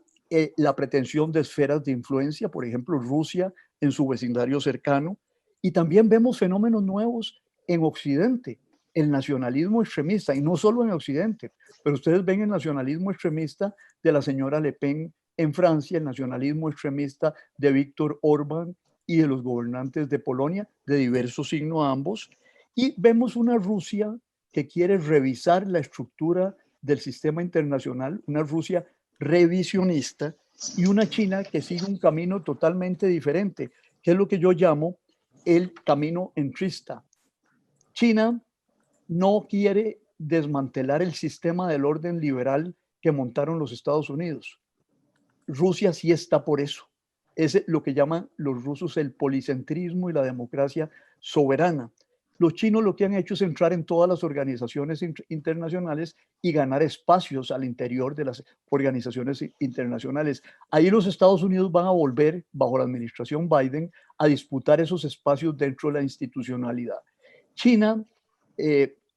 la pretensión de esferas de influencia, por ejemplo, Rusia en su vecindario cercano, y también vemos fenómenos nuevos en Occidente, el nacionalismo extremista, y no solo en Occidente, pero ustedes ven el nacionalismo extremista de la señora Le Pen en Francia, el nacionalismo extremista de Víctor Orbán y de los gobernantes de Polonia, de diverso signo ambos, y vemos una Rusia que quiere revisar la estructura del sistema internacional, una Rusia revisionista, y una China que sigue un camino totalmente diferente, que es lo que yo llamo el camino entrista. China no quiere desmantelar el sistema del orden liberal que montaron los Estados Unidos. Rusia sí está por eso. Es lo que llaman los rusos el policentrismo y la democracia soberana. Los chinos lo que han hecho es entrar en todas las organizaciones internacionales y ganar espacios al interior de las organizaciones internacionales. Ahí los Estados Unidos van a volver, bajo la administración Biden, a disputar esos espacios dentro de la institucionalidad. China,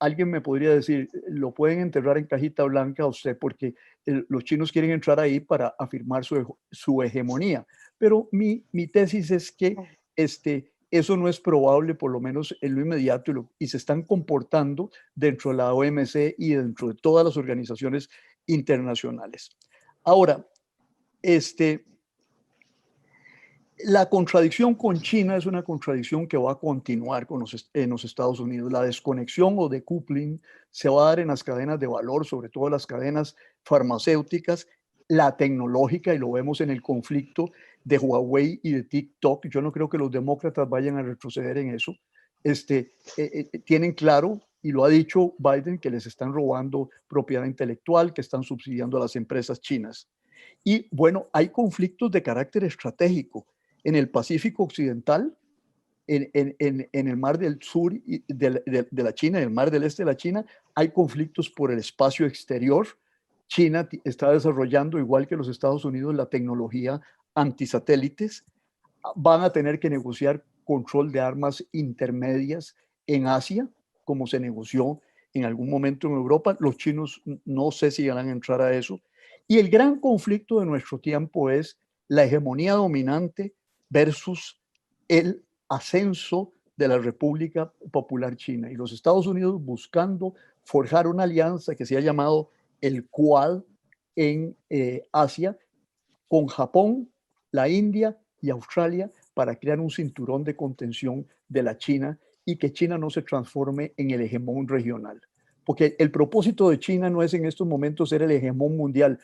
alguien me podría decir, lo pueden enterrar en cajita blanca a usted porque los chinos quieren entrar ahí para afirmar su hegemonía. Pero mi tesis es que eso no es probable, por lo menos en lo inmediato, y se están comportando dentro de la OMC y dentro de todas las organizaciones internacionales. Ahora, la contradicción con China es una contradicción que va a continuar en los Estados Unidos. La desconexión o decoupling se va a dar en las cadenas de valor, sobre todo las cadenas farmacéuticas, la tecnológica, y lo vemos en el conflicto de Huawei y de TikTok. Yo no creo que los demócratas vayan a retroceder en eso. Tienen claro, y lo ha dicho Biden, que les están robando propiedad intelectual, que están subsidiando a las empresas chinas. Y bueno, hay conflictos de carácter estratégico en el Pacífico Occidental, en el Mar del Sur de la China, en el Mar del Este de la China, hay conflictos por el espacio exterior. China está desarrollando, igual que los Estados Unidos, la tecnología antisatélites. Van a tener que negociar control de armas intermedias en Asia, como se negoció en algún momento en Europa. Los chinos no sé si van a entrar a eso. Y el gran conflicto de nuestro tiempo es la hegemonía dominante versus el ascenso de la República Popular China, y los Estados Unidos buscando forjar una alianza que se ha llamado el Quad en Asia, con Japón, la India y Australia, para crear un cinturón de contención de la China y que China no se transforme en el hegemón regional. Porque el propósito de China no es en estos momentos ser el hegemón mundial,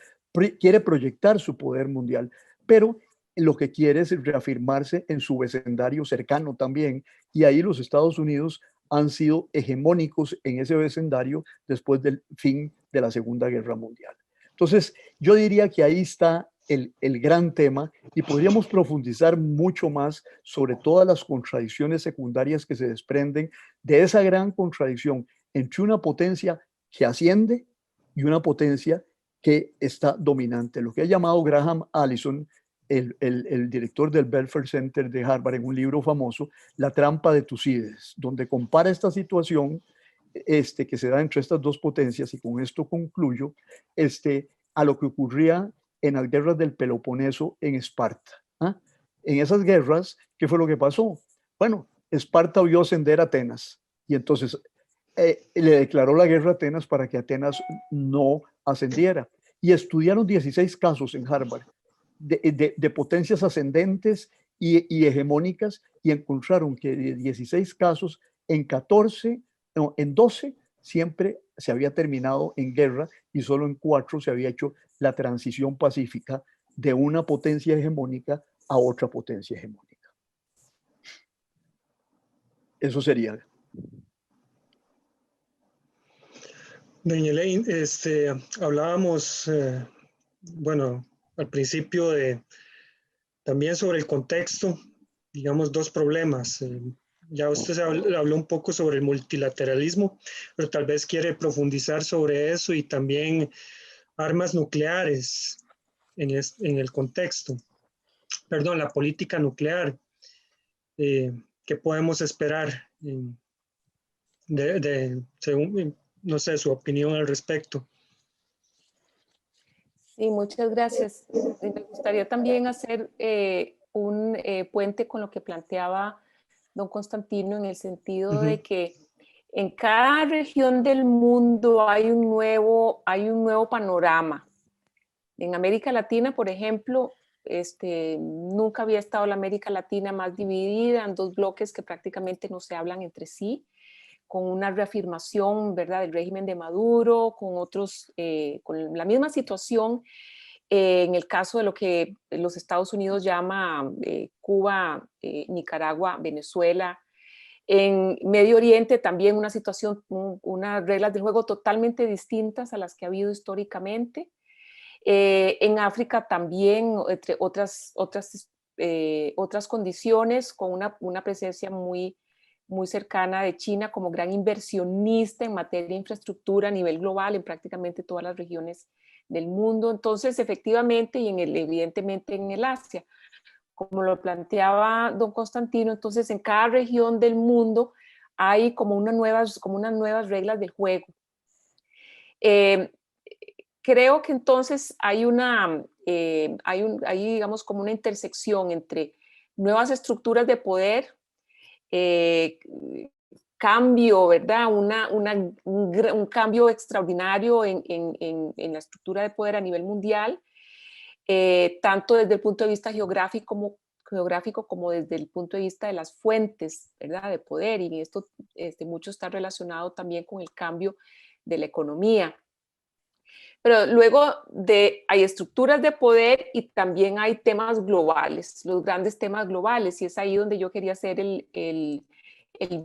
quiere proyectar su poder mundial, pero lo que quiere es reafirmarse en su vecindario cercano también, y ahí los Estados Unidos han sido hegemónicos en ese vecindario después del fin de la Segunda Guerra Mundial. Entonces, yo diría que ahí está el gran tema, y podríamos profundizar mucho más sobre todas las contradicciones secundarias que se desprenden de esa gran contradicción entre una potencia que asciende y una potencia que está dominante. Lo que ha llamado Graham Allison, el director del Belfer Center de Harvard, en un libro famoso, La trampa de Tucídides, donde compara esta situación que se da entre estas dos potencias, y con esto concluyo, a lo que ocurría en las guerras del Peloponeso en Esparta. ¿Ah? En esas guerras, ¿qué fue lo que pasó? Bueno, Esparta vio ascender a Atenas, y entonces le declaró la guerra a Atenas para que Atenas no ascendiera. Y estudiaron 16 casos en Harvard de potencias ascendentes y hegemónicas, y encontraron que de 16 casos, en 14, no, en 12 siempre se había terminado en guerra, y solo en 4 se había hecho la transición pacífica de una potencia hegemónica a otra potencia hegemónica. Eso sería. Doña Elaine, hablábamos, bueno, al principio también sobre el contexto, digamos, dos problemas. Ya usted habló un poco sobre el multilateralismo, pero tal vez quiere profundizar sobre eso, y también armas nucleares en el contexto. Perdón, la política nuclear. ¿Qué podemos esperar según, no sé, su opinión al respecto? Sí, muchas gracias. Me gustaría también hacer un puente con lo que planteaba don Constantino, en el sentido de que en cada región del mundo hay un nuevo panorama. En América Latina, por ejemplo, nunca había estado la América Latina más dividida en dos bloques que prácticamente no se hablan entre sí, con una reafirmación, ¿verdad?, del régimen de Maduro, con otros, con la misma situación en el caso de lo que los Estados Unidos llama Cuba, Nicaragua, Venezuela. En Medio Oriente también una situación, unas reglas del juego totalmente distintas a las que ha habido históricamente. En África también, entre otras condiciones, con una presencia muy cercana de China como gran inversionista en materia de infraestructura a nivel global en prácticamente todas las regiones del mundo. Entonces, efectivamente, y evidentemente en el Asia, como lo planteaba don Constantino, entonces en cada región del mundo hay como unas nuevas reglas del juego. Creo que entonces hay digamos, como una intersección entre nuevas estructuras de poder cambio, ¿verdad? Un cambio extraordinario en la estructura de poder a nivel mundial, tanto desde el punto de vista geográfico como desde el punto de vista de las fuentes, ¿verdad? De poder, y en esto mucho está relacionado también con el cambio de la economía. Pero luego hay estructuras de poder y también hay temas globales, los grandes temas globales, y es ahí donde yo quería hacer el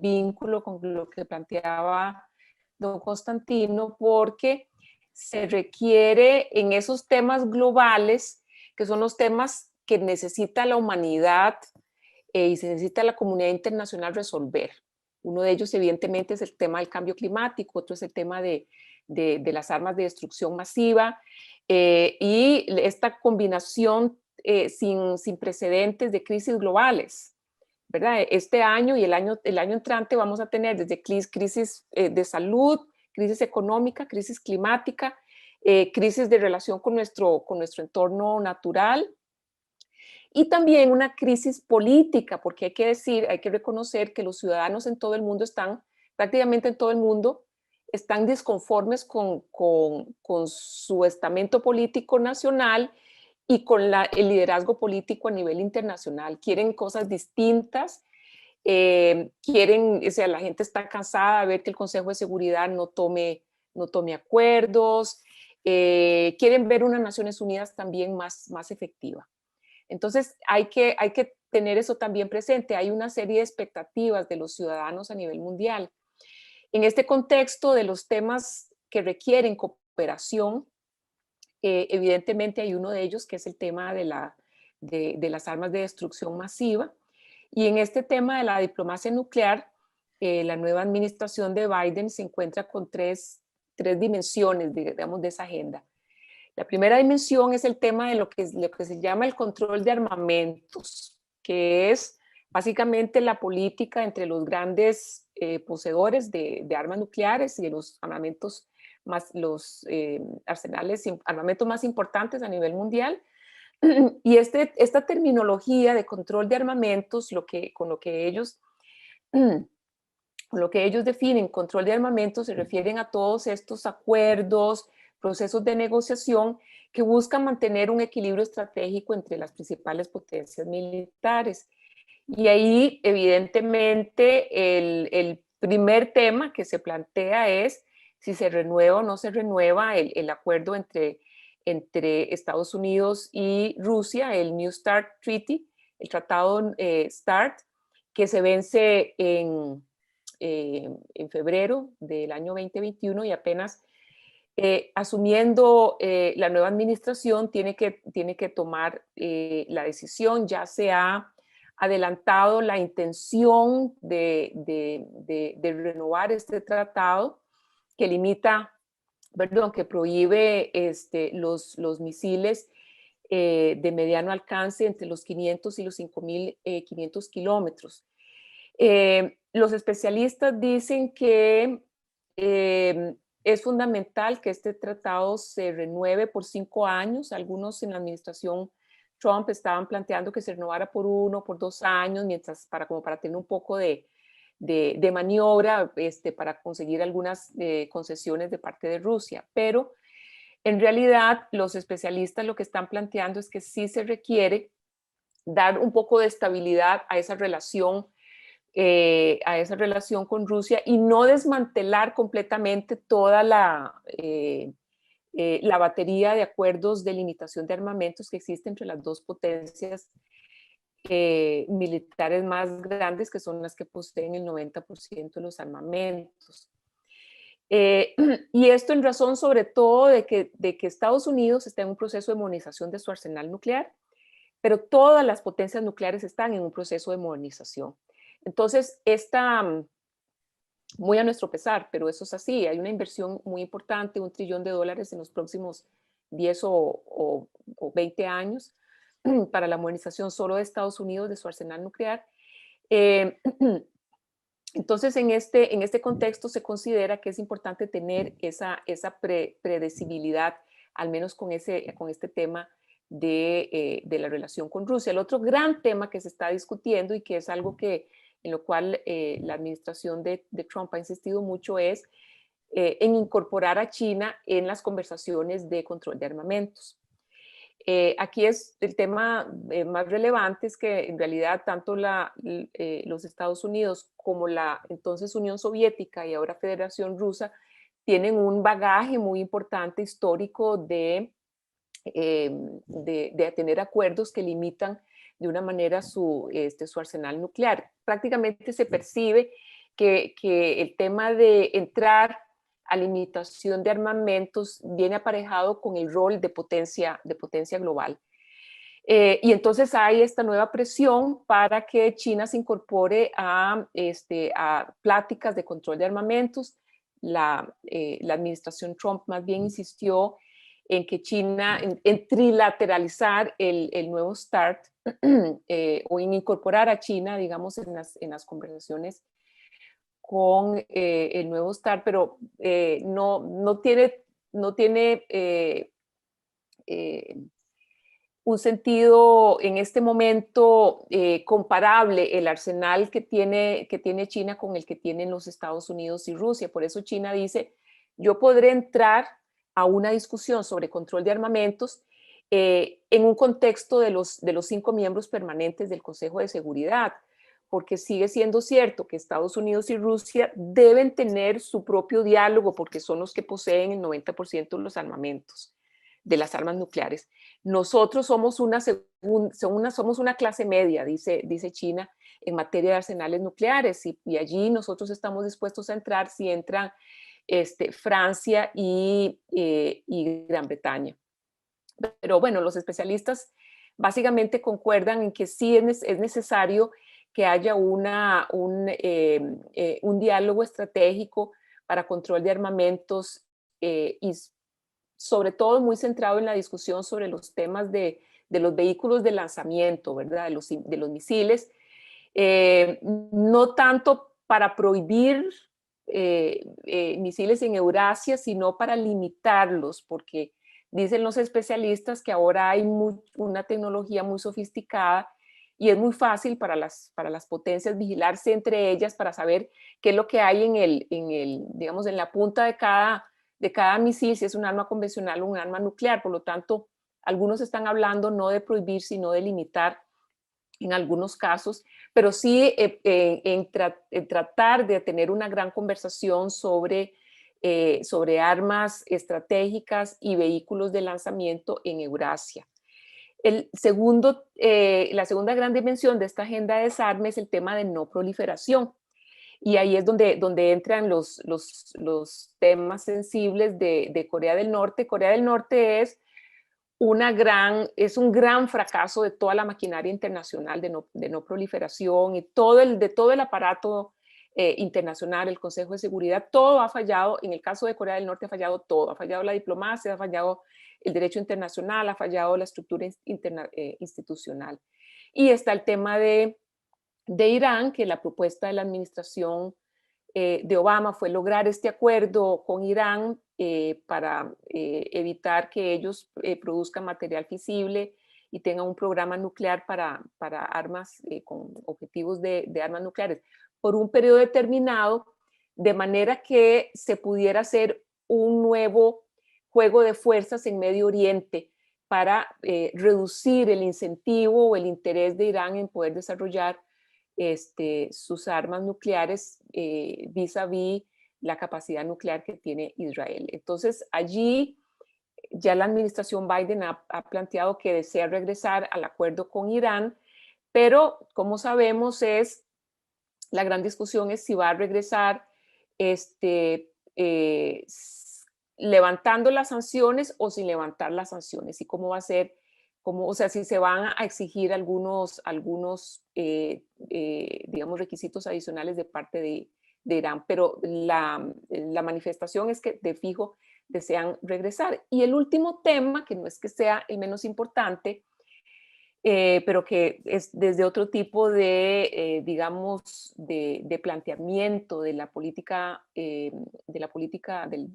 vínculo con lo que planteaba don Constantino, porque se requiere en esos temas globales, que son los temas que necesita la humanidad y se necesita la comunidad internacional resolver. Uno de ellos, evidentemente, es el tema del cambio climático, otro es el tema de las armas de destrucción masiva, y esta combinación sin precedentes de crisis globales, ¿verdad? Este año y el año entrante vamos a tener desde crisis de salud, crisis económica, crisis climática, crisis de relación con nuestro entorno natural, y también una crisis política, porque hay que reconocer que los ciudadanos en todo el mundo prácticamente en todo el mundo, están disconformes con su estamento político nacional y con el liderazgo político a nivel internacional. Quieren cosas distintas, la gente está cansada de ver que el Consejo de Seguridad no tome acuerdos, quieren ver unas Naciones Unidas también más efectiva. Entonces hay que tener eso también presente. Hay una serie de expectativas de los ciudadanos a nivel mundial. En este contexto de los temas que requieren cooperación, evidentemente hay uno de ellos que es el tema de las armas de destrucción masiva. Y en este tema de la diplomacia nuclear, la nueva administración de Biden se encuentra con tres dimensiones, digamos, de esa agenda. La primera dimensión es el tema de lo que se llama el control de armamentos, que es básicamente la política entre los grandes poseedores de armas nucleares y de los armamentos armamentos más importantes a nivel mundial. Y esta terminología de control de armamentos, con lo que ellos definen control de armamentos, se refieren a todos estos acuerdos, procesos de negociación que buscan mantener un equilibrio estratégico entre las principales potencias militares. Y ahí, evidentemente, el primer tema que se plantea es si se renueva o no se renueva el acuerdo entre Estados Unidos y Rusia, el New START Treaty, el tratado START, que se vence en febrero del año 2021 y apenas asumiendo la nueva administración tiene que tomar la decisión. Ya se ha adelantado la intención de renovar este tratado que que prohíbe los misiles de mediano alcance entre los 500 y los 5.500 kilómetros. Los especialistas dicen que es fundamental que este tratado se renueve por 5 años. Algunos en la administración Trump estaban planteando que se renovara por 1, por 2 años, para tener un poco de maniobra para conseguir algunas concesiones de parte de Rusia. Pero en realidad los especialistas lo que están planteando es que sí se requiere dar un poco de estabilidad a esa relación con Rusia y no desmantelar completamente toda la batería de acuerdos de limitación de armamentos que existe entre las dos potencias militares más grandes, que son las que poseen el 90% de los armamentos. Y esto en razón sobre todo de que Estados Unidos está en un proceso de modernización de su arsenal nuclear, pero todas las potencias nucleares están en un proceso de modernización. Entonces, muy a nuestro pesar, pero eso es así, hay una inversión muy importante, $1 trillón en los próximos 10 o 20 años para la modernización solo de Estados Unidos de su arsenal nuclear. Entonces, en este contexto se considera que es importante tener esa predecibilidad, al menos con este tema de la relación con Rusia. El otro gran tema que se está discutiendo y que es algo que en lo cual la administración de Trump ha insistido mucho es en incorporar a China en las conversaciones de control de armamentos. Aquí es el tema más relevante, es que en realidad tanto los Estados Unidos como la entonces Unión Soviética y ahora Federación Rusa tienen un bagaje muy importante histórico de tener acuerdos que limitan de una manera su arsenal nuclear. Prácticamente se percibe que el tema de entrar a limitación de armamentos viene aparejado con el rol de potencia global. Y entonces hay esta nueva presión para que China se incorpore a pláticas de control de armamentos. La administración Trump más bien insistió en que China, en trilateralizar el nuevo START o en incorporar a China, digamos, en las conversaciones con el nuevo START, pero no tiene un sentido en este momento comparable el arsenal que tiene China con el que tienen los Estados Unidos y Rusia. Por eso China dice, yo podré entrar a una discusión sobre control de armamentos en un contexto de los 5 miembros permanentes del Consejo de Seguridad, porque sigue siendo cierto que Estados Unidos y Rusia deben tener su propio diálogo porque son los que poseen el 90% de los armamentos, de las armas nucleares. Nosotros somos una clase media, dice China, en materia de arsenales nucleares, y allí nosotros estamos dispuestos a entrar si entran Francia y Gran Bretaña. Pero bueno, los especialistas básicamente concuerdan en que sí es necesario que haya un diálogo estratégico para control de armamentos y sobre todo muy centrado en la discusión sobre los temas de los vehículos de lanzamiento, ¿verdad? De los misiles, no tanto para prohibir misiles en Eurasia, sino para limitarlos, porque dicen los especialistas que ahora hay una tecnología muy sofisticada y es muy fácil para las potencias vigilarse entre ellas para saber qué es lo que hay digamos, en la punta de cada misil, si es un arma convencional o un arma nuclear. Por lo tanto, algunos están hablando no de prohibir, sino de limitar en algunos casos, pero sí en tratar de tener una gran conversación sobre armas estratégicas y vehículos de lanzamiento en Eurasia. La segunda gran dimensión de esta agenda de desarme es el tema de no proliferación. Y ahí es donde entran los temas sensibles de Corea del Norte. Corea del Norte es un gran fracaso de toda la maquinaria internacional de no proliferación y de todo el aparato internacional, el Consejo de Seguridad, todo ha fallado. En el caso de Corea del Norte ha fallado todo, ha fallado la diplomacia, ha fallado el derecho internacional, ha fallado la estructura institucional. Y está el tema de Irán, que la propuesta de la administración de Obama fue lograr este acuerdo con Irán para evitar que ellos produzcan material fisible y tengan un programa nuclear para armas con objetivos de armas nucleares por un periodo determinado, de manera que se pudiera hacer un nuevo juego de fuerzas en Medio Oriente para reducir el incentivo o el interés de Irán en poder desarrollar sus armas nucleares vis-a-vis la capacidad nuclear que tiene Israel. Entonces, allí ya la administración Biden ha planteado que desea regresar al acuerdo con Irán, pero como sabemos la gran discusión es si va a regresar levantando las sanciones o sin levantar las sanciones, y cómo va a ser, o sea, si se van a exigir algunos digamos, requisitos adicionales de parte de Irán, pero la manifestación es que de fijo desean regresar. Y el último tema, que no es que sea el menos importante, pero que es desde otro tipo de, digamos, de planteamiento de la política, de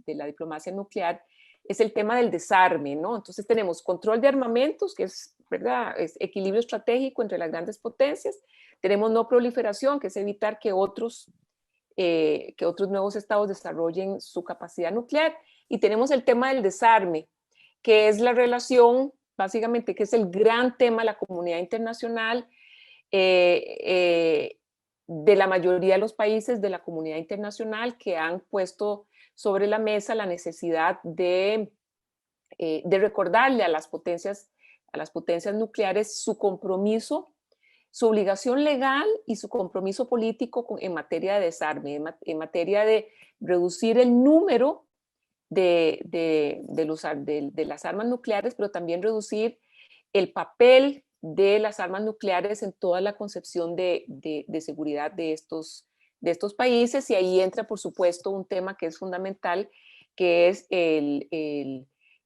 la diplomacia nuclear, es el tema del desarme, ¿no? Entonces tenemos control de armamentos, que es, ¿verdad?, es equilibrio estratégico entre las grandes potencias. Tenemos no proliferación, que es evitar que otros nuevos estados desarrollen su capacidad nuclear. Y tenemos el tema del desarme, que es la relación, básicamente, que es el gran tema de la comunidad internacional, de la mayoría de los países de la comunidad internacional que han puesto sobre la mesa la necesidad de recordarle a las potencias nucleares su compromiso, su obligación legal y su compromiso político en materia de desarme, en materia de reducir el número de las armas nucleares, pero también reducir el papel de las armas nucleares en toda la concepción de seguridad de estos países. Y ahí entra, por supuesto, un tema que es fundamental, que es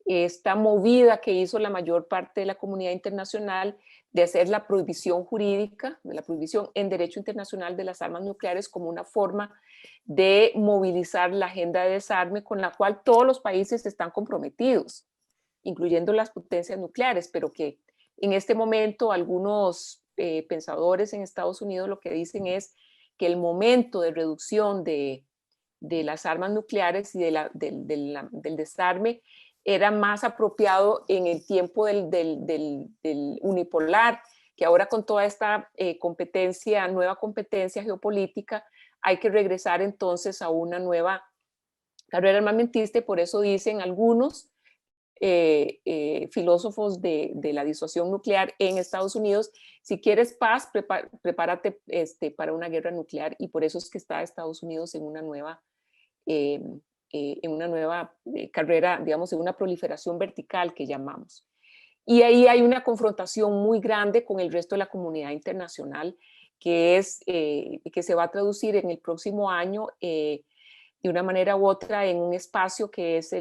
esta movida que hizo la mayor parte de la comunidad internacional de hacer la prohibición jurídica, de la prohibición en derecho internacional de las armas nucleares como una forma de movilizar la agenda de desarme con la cual todos los países están comprometidos, incluyendo las potencias nucleares, pero que en este momento algunos pensadores en Estados Unidos lo que dicen es que el momento de reducción de las armas nucleares y del desarme era más apropiado en el tiempo del unipolar, que ahora con toda esta nueva competencia geopolítica, hay que regresar entonces a una nueva carrera armamentista, y por eso dicen algunos filósofos de la disuasión nuclear en Estados Unidos: si quieres paz, prepárate para una guerra nuclear. Y por eso es que está Estados Unidos en una nueva carrera, digamos, en una proliferación vertical que llamamos. Y ahí hay una confrontación muy grande con el resto de la comunidad internacional, que se va a traducir en el próximo año de una manera u otra en un espacio que es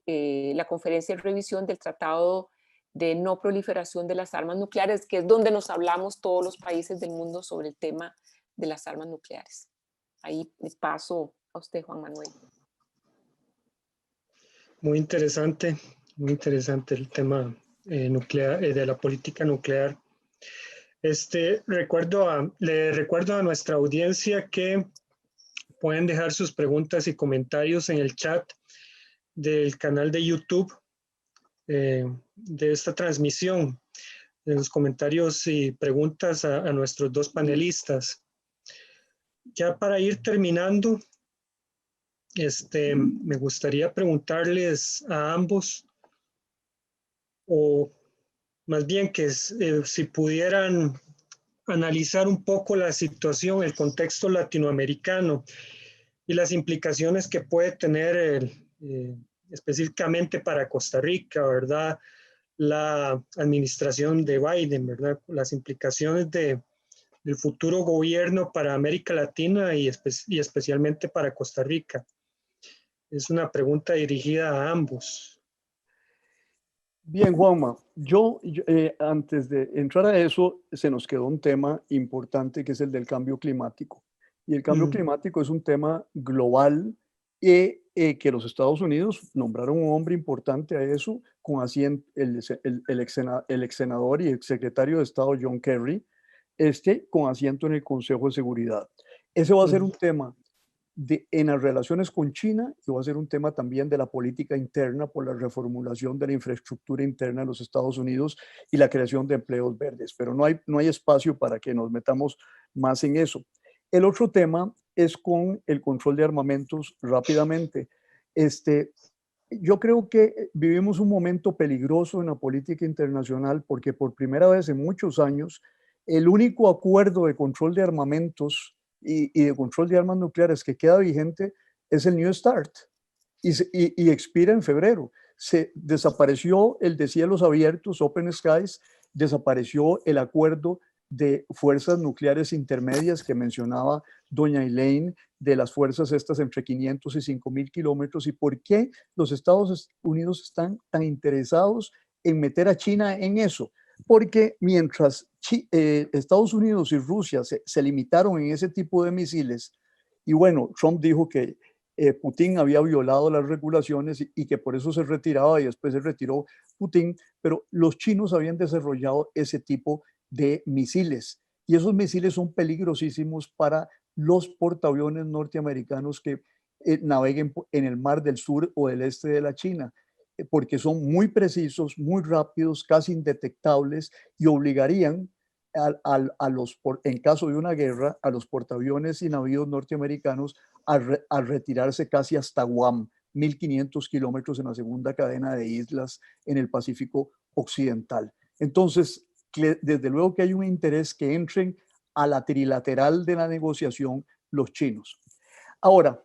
la conferencia de revisión del Tratado de No Proliferación de las Armas Nucleares, que es donde nos hablamos todos los países del mundo sobre el tema de las armas nucleares. Ahí les paso a usted, Juan Manuel. Muy interesante el tema nuclear, de la política nuclear. Le recuerdo a nuestra audiencia que pueden dejar sus preguntas y comentarios en el chat del canal de YouTube de esta transmisión, en los comentarios y preguntas a nuestros dos panelistas. Ya para ir terminando, me gustaría preguntarles a ambos, o más bien que si pudieran analizar un poco la situación, el contexto latinoamericano y las implicaciones que puede tener específicamente para Costa Rica, ¿verdad? La administración de Biden, ¿verdad? Las implicaciones del futuro gobierno para América Latina y especialmente para Costa Rica. Es una pregunta dirigida a ambos. Bien, Juanma, antes de entrar a eso, se nos quedó un tema importante que es el del cambio climático. Y el cambio climático es un tema global y que los Estados Unidos nombraron un hombre importante a eso, con asiento el ex senador y ex secretario de Estado John Kerry, con asiento en el Consejo de Seguridad. Ese va a ser un tema en las relaciones con China, y va a ser un tema también de la política interna por la reformulación de la infraestructura interna de los Estados Unidos y la creación de empleos verdes, pero no hay espacio para que nos metamos más en eso. El otro tema es con el control de armamentos rápidamente. Yo creo que vivimos un momento peligroso en la política internacional porque por primera vez en muchos años el único acuerdo de control de armamentos y de control de armas nucleares que queda vigente es el New START y expira en febrero. Se desapareció el de cielos abiertos, Open Skies, desapareció el acuerdo de fuerzas nucleares intermedias que mencionaba doña Elaine, de las fuerzas estas entre 500 y 5,000 kilómetros. ¿Y por qué los Estados Unidos están tan interesados en meter a China en eso? Porque mientras Estados Unidos y Rusia se limitaron en ese tipo de misiles, y bueno, Trump dijo que Putin había violado las regulaciones y que por eso se retiraba, y después se retiró Putin, pero los chinos habían desarrollado ese tipo de misiles. Y esos misiles son peligrosísimos para los portaaviones norteamericanos que naveguen en el mar del sur o del este de la China, porque son muy precisos, muy rápidos, casi indetectables y obligarían en caso de una guerra, a los portaaviones y navíos norteamericanos a retirarse casi hasta Guam, 1.500 kilómetros en la segunda cadena de islas en el Pacífico Occidental. Entonces, desde luego que hay un interés que entren a la trilateral de la negociación los chinos. Ahora,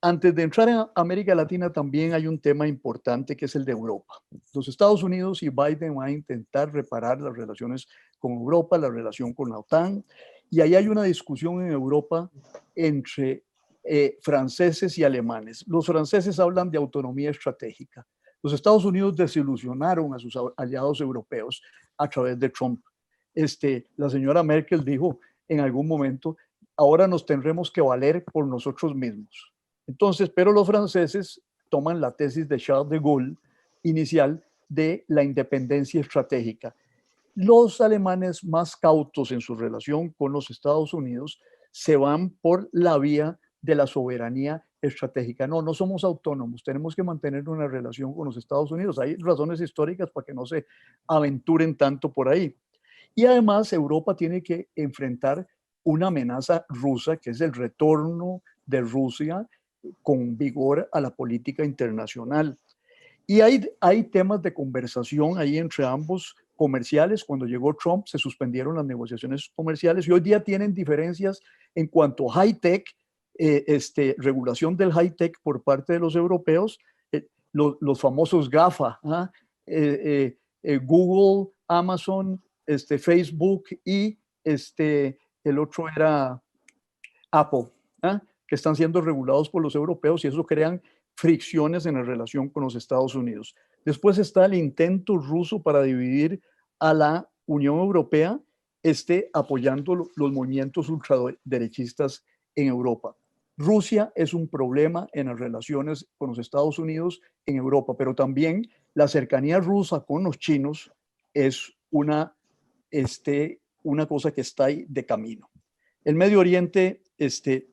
antes de entrar en América Latina también hay un tema importante que es el de Europa. Los Estados Unidos y Biden van a intentar reparar las relaciones con Europa, la relación con la OTAN, y ahí hay una discusión en Europa entre franceses y alemanes. Los franceses hablan de autonomía estratégica. Los Estados Unidos desilusionaron a sus aliados europeos a través de Trump. La señora Merkel dijo en algún momento, ahora nos tendremos que valer por nosotros mismos. Entonces, pero los franceses toman la tesis de Charles de Gaulle inicial de la independencia estratégica. Los alemanes más cautos en su relación con los Estados Unidos se van por la vía de la soberanía estratégica. No somos autónomos, tenemos que mantener una relación con los Estados Unidos. Hay razones históricas para que no se aventuren tanto por ahí. Y además Europa tiene que enfrentar una amenaza rusa, que es el retorno de Rusia con vigor a la política internacional. Y hay temas de conversación ahí entre ambos comerciales. Cuando llegó Trump se suspendieron las negociaciones comerciales y hoy día tienen diferencias en cuanto a high-tech, regulación del high-tech por parte de los europeos, los famosos GAFA, Google, Amazon, Facebook y el otro era Apple, que están siendo regulados por los europeos y eso crean fricciones en la relación con los Estados Unidos. Después está el intento ruso para dividir a la Unión Europea, apoyando los movimientos ultraderechistas en Europa. Rusia es un problema en las relaciones con los Estados Unidos en Europa, pero también la cercanía rusa con los chinos es una cosa que está ahí de camino. El Medio Oriente,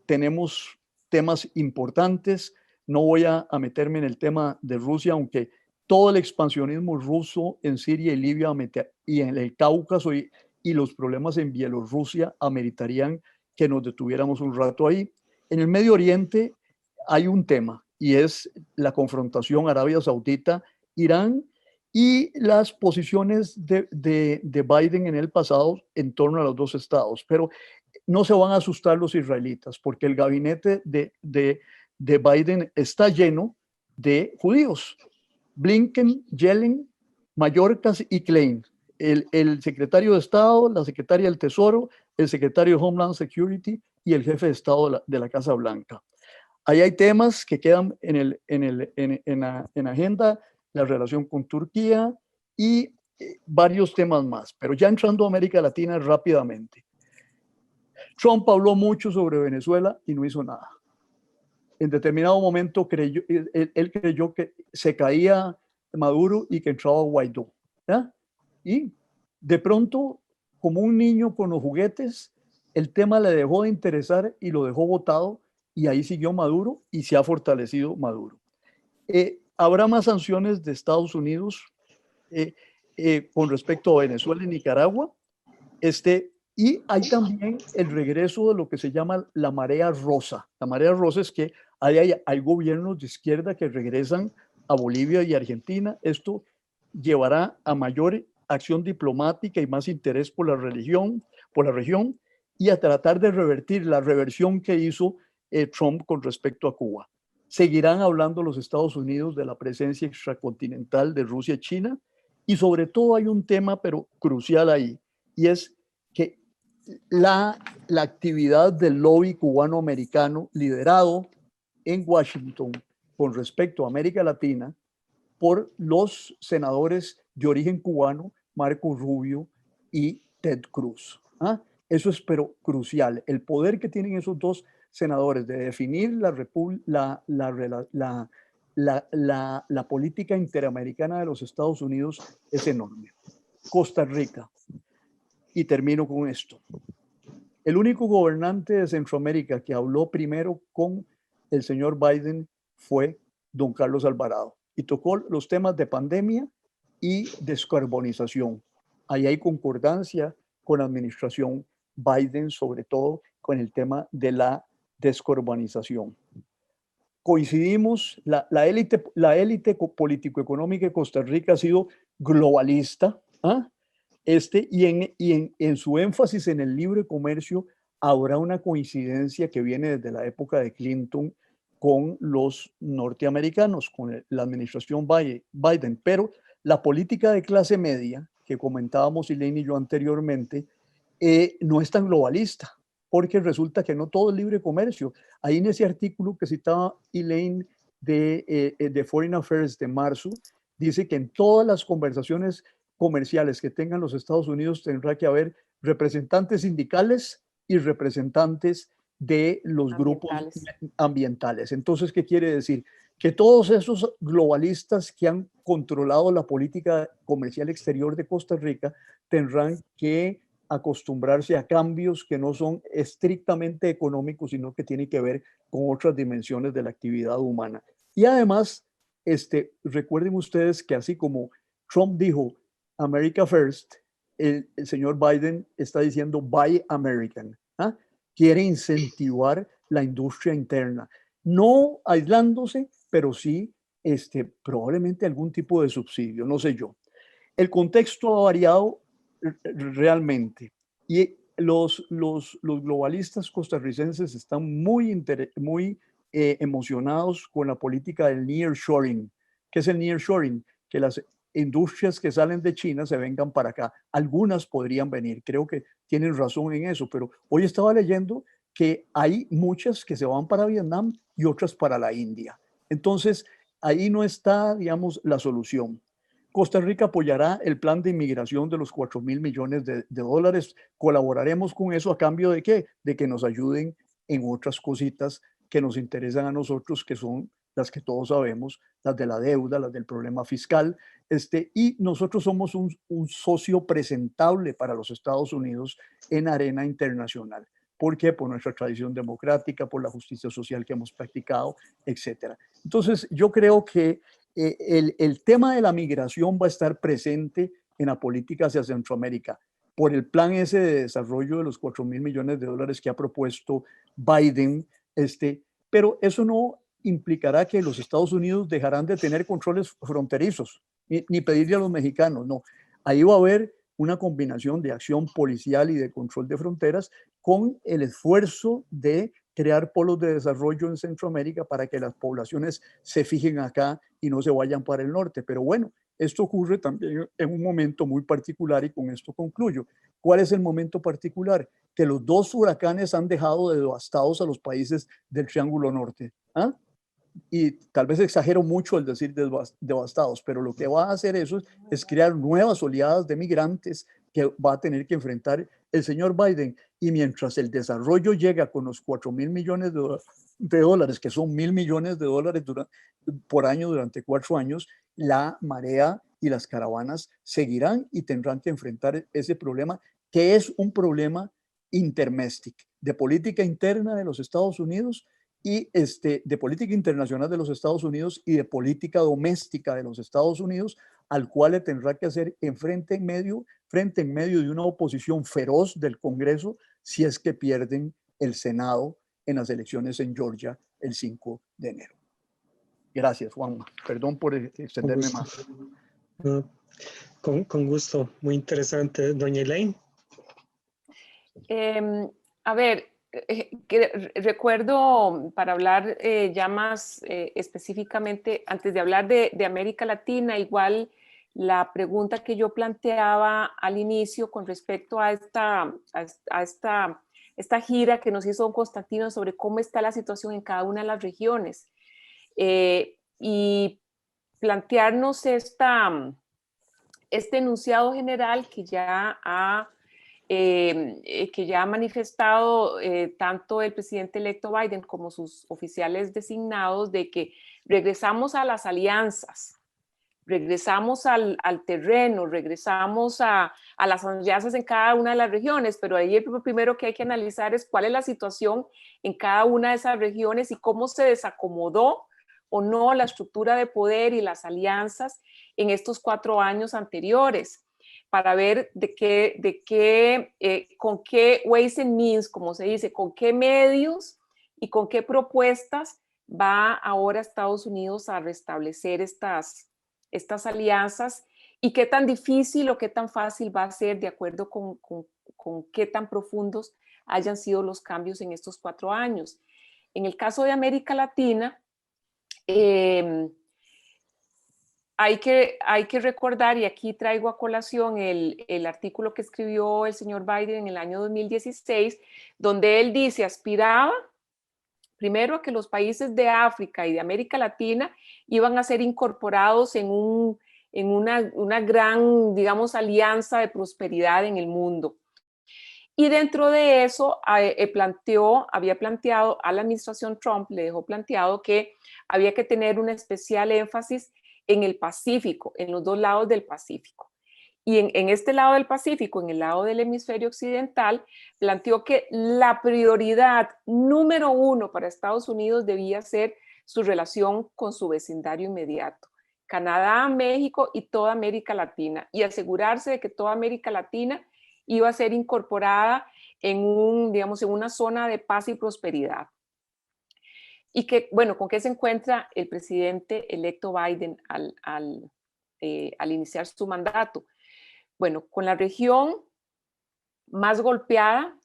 tenemos temas importantes. No voy a meterme en el tema de Rusia, aunque todo el expansionismo ruso en Siria y Libia y en el Cáucaso y los problemas en Bielorrusia ameritarían que nos detuviéramos un rato ahí. En el Medio Oriente hay un tema y es la confrontación Arabia Saudita, Irán y las posiciones de Biden en el pasado en torno a los dos estados. Pero no se van a asustar los israelitas porque el gabinete de Biden está lleno de judíos. Blinken, Yellen, Mayorkas y Klein. El secretario de Estado, la secretaria del Tesoro, el secretario de Homeland Security y el jefe de Estado de la Casa Blanca. Ahí hay temas que quedan en agenda, la relación con Turquía y varios temas más. Pero ya entrando a América Latina rápidamente. Trump habló mucho sobre Venezuela y no hizo nada. En determinado momento él creyó que se caía Maduro y que entraba Guaidó. ¿Ya? Y de pronto, como un niño con los juguetes, el tema le dejó de interesar y lo dejó botado y ahí siguió Maduro y se ha fortalecido Maduro. Habrá más sanciones de Estados Unidos con respecto a Venezuela y Nicaragua. Y hay también el regreso de lo que se llama la marea rosa. La marea rosa es que hay gobiernos de izquierda que regresan a Bolivia y Argentina. Esto llevará a mayor acción diplomática y más interés por la región y a tratar de revertir la reversión que hizo Trump con respecto a Cuba. Seguirán hablando los Estados Unidos de la presencia extracontinental de Rusia y China y sobre todo hay un tema pero crucial ahí y es que la actividad del lobby cubano-americano liderado en Washington con respecto a América Latina por los senadores de origen cubano, Marco Rubio y Ted Cruz. Eso es pero crucial. El poder que tienen esos dos senadores de definir la política interamericana de los Estados Unidos es enorme. Costa Rica. Y termino con esto. El único gobernante de Centroamérica que habló primero con el señor Biden fue don Carlos Alvarado y tocó los temas de pandemia y descarbonización. Ahí hay concordancia con la administración Biden, sobre todo con el tema de la descarbonización. Coincidimos, la élite político-económica de Costa Rica ha sido globalista, ¿ah? En su énfasis en el libre comercio habrá una coincidencia que viene desde la época de Clinton con los norteamericanos, con la administración Biden, pero la política de clase media que comentábamos Elaine y yo anteriormente no es tan globalista, porque resulta que no todo es libre comercio. Ahí en ese artículo que citaba Elaine de Foreign Affairs de marzo, dice que en todas las conversaciones comerciales que tengan los Estados Unidos tendrá que haber representantes sindicales y representantes de los grupos ambientales. Entonces, ¿qué quiere decir? Que todos esos globalistas que han controlado la política comercial exterior de Costa Rica tendrán que acostumbrarse a cambios que no son estrictamente económicos, sino que tienen que ver con otras dimensiones de la actividad humana. Y además, recuerden ustedes que así como Trump dijo America First, el señor Biden está diciendo Buy American. ¿Ah? Quiere incentivar la industria interna, no aislándose, pero sí probablemente algún tipo de subsidio, no sé yo. El contexto ha variado realmente y los globalistas costarricenses están muy emocionados con la política del nearshoring. ¿Qué es el nearshoring? Que las industrias que salen de China se vengan para acá. Algunas podrían venir, creo que tienen razón en eso, pero hoy estaba leyendo que hay muchas que se van para Vietnam y otras para la India. Entonces, ahí no está, digamos, la solución. Costa Rica apoyará el plan de inmigración de los 4.000 millones de dólares. Colaboraremos con eso a cambio de ¿qué? De que nos ayuden en otras cositas que nos interesan a nosotros, que son las que todos sabemos, las de la deuda, las del problema fiscal. Y nosotros somos un socio presentable para los Estados Unidos en arena internacional. ¿Por qué? Por nuestra tradición democrática, por la justicia social que hemos practicado, etc. Entonces, yo creo que el tema de la migración va a estar presente en la política hacia Centroamérica por el plan ese de desarrollo de los 4.000 millones de dólares que ha propuesto Biden, pero eso no implicará que los Estados Unidos dejarán de tener controles fronterizos, ni pedirle a los mexicanos, no. Ahí va a haber una combinación de acción policial y de control de fronteras con el esfuerzo de crear polos de desarrollo en Centroamérica para que las poblaciones se fijen acá y no se vayan para el norte. Pero bueno, esto ocurre también en un momento muy particular y con esto concluyo. ¿Cuál es el momento particular? Que los dos huracanes han dejado devastados a los países del Triángulo Norte. ¿Ah? Y tal vez exagero mucho el decir devastados, pero lo que va a hacer eso es crear nuevas oleadas de migrantes que va a tener que enfrentar el señor Biden. Y mientras el desarrollo llega con los 4.000 millones de dólares, que son 1.000 millones de dólares por año durante 4 años, la marea y las caravanas seguirán y tendrán que enfrentar ese problema, que es un problema intermestic, de política interna de los Estados Unidos y de política internacional de los Estados Unidos y de política doméstica de los Estados Unidos, al cual le tendrá que hacer frente en medio de una oposición feroz del Congreso si es que pierden el Senado en las elecciones en Georgia el 5 de enero. Gracias, Juanma. Perdón por extenderme más. Con gusto, muy interesante. Doña Elaine. A ver, recuerdo para hablar ya más específicamente, antes de hablar de América Latina, igual la pregunta que yo planteaba al inicio con respecto a esta gira que nos hizo don Constantino sobre cómo está la situación en cada una de las regiones y plantearnos este enunciado general que ya ha manifestado tanto el presidente electo Biden como sus oficiales designados de que regresamos a las alianzas, regresamos al terreno, regresamos a las alianzas en cada una de las regiones, pero ahí lo primero que hay que analizar es cuál es la situación en cada una de esas regiones y cómo se desacomodó o no la estructura de poder y las alianzas en estos 4 años anteriores, para ver con qué ways and means, como se dice, con qué medios y con qué propuestas va ahora Estados Unidos a restablecer estas alianzas y qué tan difícil o qué tan fácil va a ser de acuerdo con qué tan profundos hayan sido los cambios en estos 4 años. En el caso de América Latina, hay que recordar, y aquí traigo a colación el artículo que escribió el señor Biden en el año 2016, donde él dice, aspiraba primero a que los países de África y de América Latina iban a ser incorporados en una gran, digamos, alianza de prosperidad en el mundo. Y dentro de eso había planteado a la administración Trump, le dejó planteado que había que tener un especial énfasis en el Pacífico, en los 2 lados del Pacífico. Y en este lado del Pacífico, en el lado del hemisferio occidental, planteó que la prioridad número 1 para Estados Unidos debía ser su relación con su vecindario inmediato, Canadá, México y toda América Latina, y asegurarse de que toda América Latina iba a ser incorporada en digamos, en una zona de paz y prosperidad. Y que, bueno, ¿con qué se encuentra el presidente electo Biden al iniciar su mandato? Bueno, con la región más golpeada,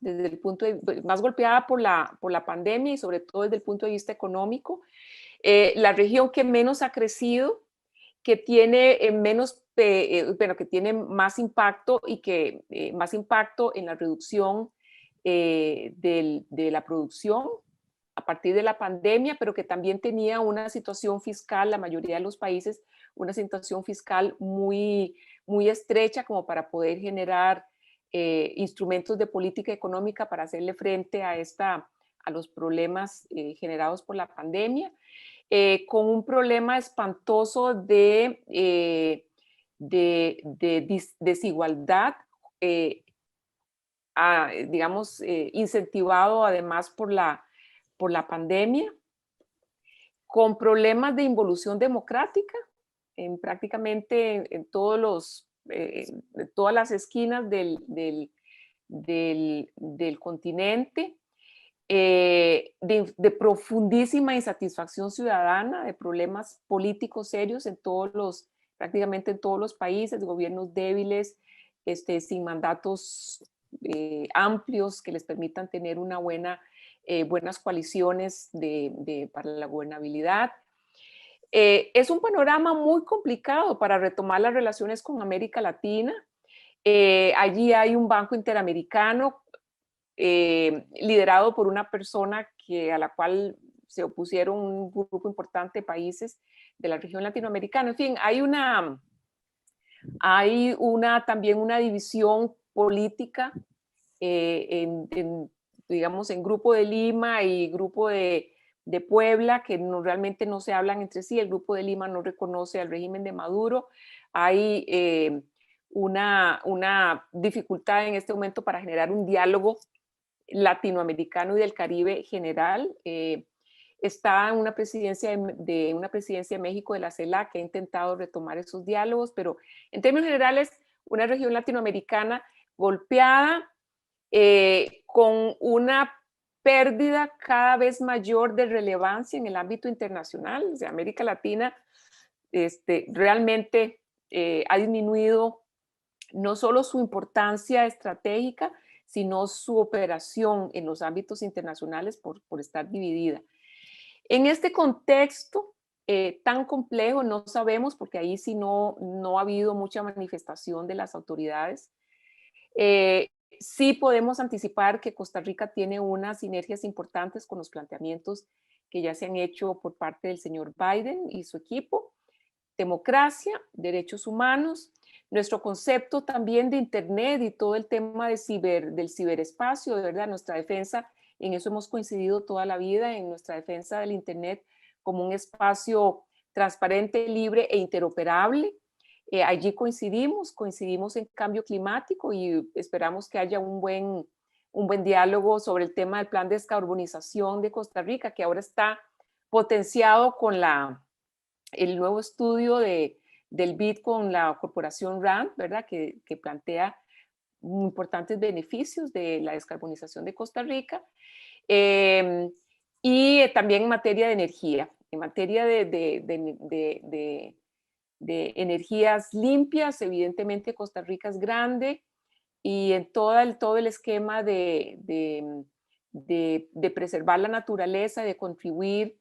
más golpeada por la pandemia y sobre todo desde el punto de vista económico, la región que menos ha crecido, que tiene que tiene más impacto y que más impacto en la reducción de la producción a partir de la pandemia, pero que también tenía una situación fiscal, la mayoría de los países, una situación fiscal muy, muy estrecha como para poder generar instrumentos de política económica para hacerle frente a los problemas generados por la pandemia. Con un problema espantoso de desigualdad, digamos, incentivado además por la pandemia, con problemas de involución democrática prácticamente en todas las esquinas del continente, de profundísima insatisfacción ciudadana, de problemas políticos serios prácticamente en todos los países, gobiernos débiles, sin mandatos amplios que les permitan tener buenas coaliciones para la gobernabilidad. Es un panorama muy complicado para retomar las relaciones con América Latina. Allí hay un Banco Interamericano liderado por una persona a la cual se opusieron un grupo importante de países de la región latinoamericana. En fin, hay también una división política digamos, en Grupo de Lima y Grupo de Puebla, que realmente no se hablan entre sí. El Grupo de Lima no reconoce al régimen de Maduro. Hay una dificultad en este momento para generar un diálogo latinoamericano y del Caribe general. Está una presidencia de México, de la CELAC, que ha intentado retomar esos diálogos, pero en términos generales, una región latinoamericana golpeada, con una pérdida cada vez mayor de relevancia en el ámbito internacional. O sea, América Latina realmente ha disminuido no solo su importancia estratégica, sino su operación en los ámbitos internacionales por estar dividida. En este contexto tan complejo, no sabemos, porque ahí sí no ha habido mucha manifestación de las autoridades. Sí podemos anticipar que Costa Rica tiene unas sinergias importantes con los planteamientos que ya se han hecho por parte del señor Biden y su equipo. Democracia, derechos humanos, nuestro concepto también de Internet y todo el tema del ciberespacio, de verdad, nuestra defensa, en eso hemos coincidido toda la vida, en nuestra defensa del Internet como un espacio transparente, libre e interoperable. Allí coincidimos en cambio climático y esperamos que haya un buen diálogo sobre el tema del plan de descarbonización de Costa Rica, que ahora está potenciado con el nuevo estudio del BID con la corporación RAND, ¿verdad? Que plantea importantes beneficios de la descarbonización de Costa Rica. Y también en materia de energía, en materia de energías limpias, evidentemente Costa Rica es grande y en todo el esquema de preservar la naturaleza, de contribuir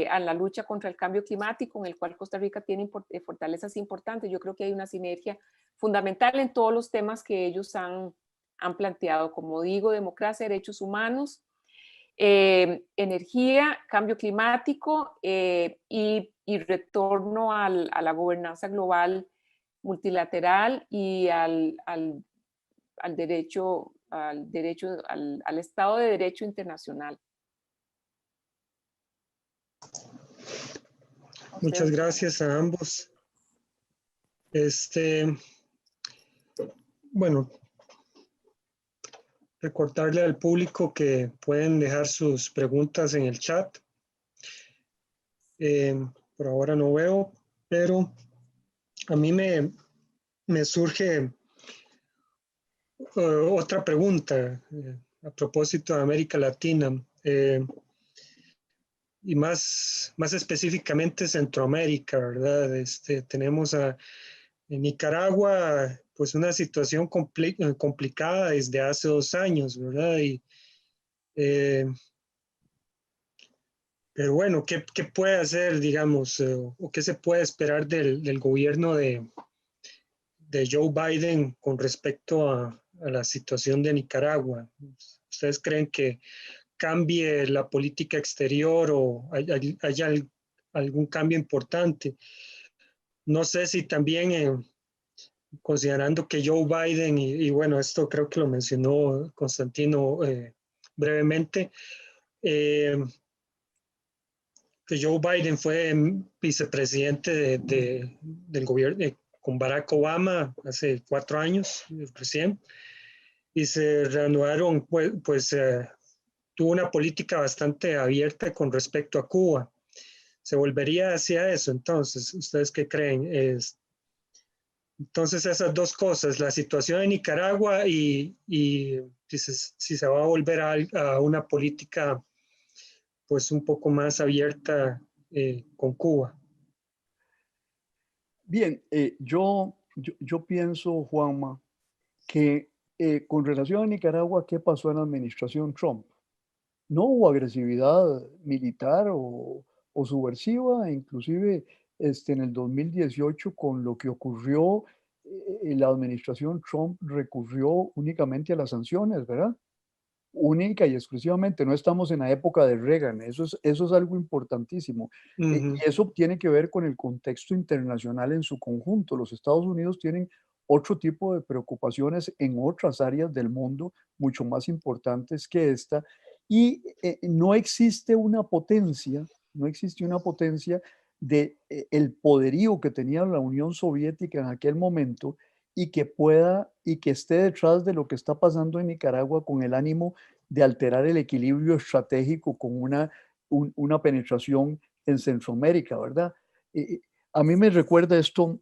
a la lucha contra el cambio climático, en el cual Costa Rica tiene fortalezas importantes. Yo creo que hay una sinergia fundamental en todos los temas que ellos han planteado, como digo, democracia, derechos humanos, energía, cambio climático y retorno a la gobernanza global multilateral y al derecho, al Estado de Derecho internacional. Muchas gracias a ambos. Bueno, recordarle al público que pueden dejar sus preguntas en el chat. Por ahora no veo, pero a mí me surge otra pregunta a propósito de América Latina y más específicamente Centroamérica, ¿verdad? Tenemos en Nicaragua pues una situación complicada desde hace 2 años, ¿verdad? Pero bueno, ¿qué puede hacer, digamos, o qué se puede esperar del gobierno de Joe Biden con respecto a la situación de Nicaragua? ¿Ustedes creen que cambie la política exterior o haya algún cambio importante? No sé si también, considerando que Joe Biden, y bueno, esto creo que lo mencionó Constantino brevemente, que Joe Biden fue vicepresidente del gobierno con Barack Obama hace 4 años recién, y se reanudaron, pues tuvo una política bastante abierta con respecto a Cuba. ¿Se volvería hacia eso? Entonces, ¿ustedes qué creen? Entonces, esas dos cosas, la situación en Nicaragua y si se va a volver a una política pues un poco más abierta con Cuba. Bien, yo pienso, Juanma, que con relación a Nicaragua, ¿qué pasó en la administración Trump? No hubo agresividad militar o subversiva, inclusive en el 2018 con lo que ocurrió, la administración Trump recurrió únicamente a las sanciones, ¿verdad? Única y exclusivamente, no estamos en la época de Reagan, eso es algo importantísimo. Y eso tiene que ver con el contexto internacional en su conjunto. Los Estados Unidos tienen otro tipo de preocupaciones en otras áreas del mundo, mucho más importantes que esta, y no existe una potencia, de el poderío que tenía la Unión Soviética en aquel momento y que esté detrás de lo que está pasando en Nicaragua con el ánimo de alterar el equilibrio estratégico con una penetración en Centroamérica, ¿verdad? A mí me recuerda esto,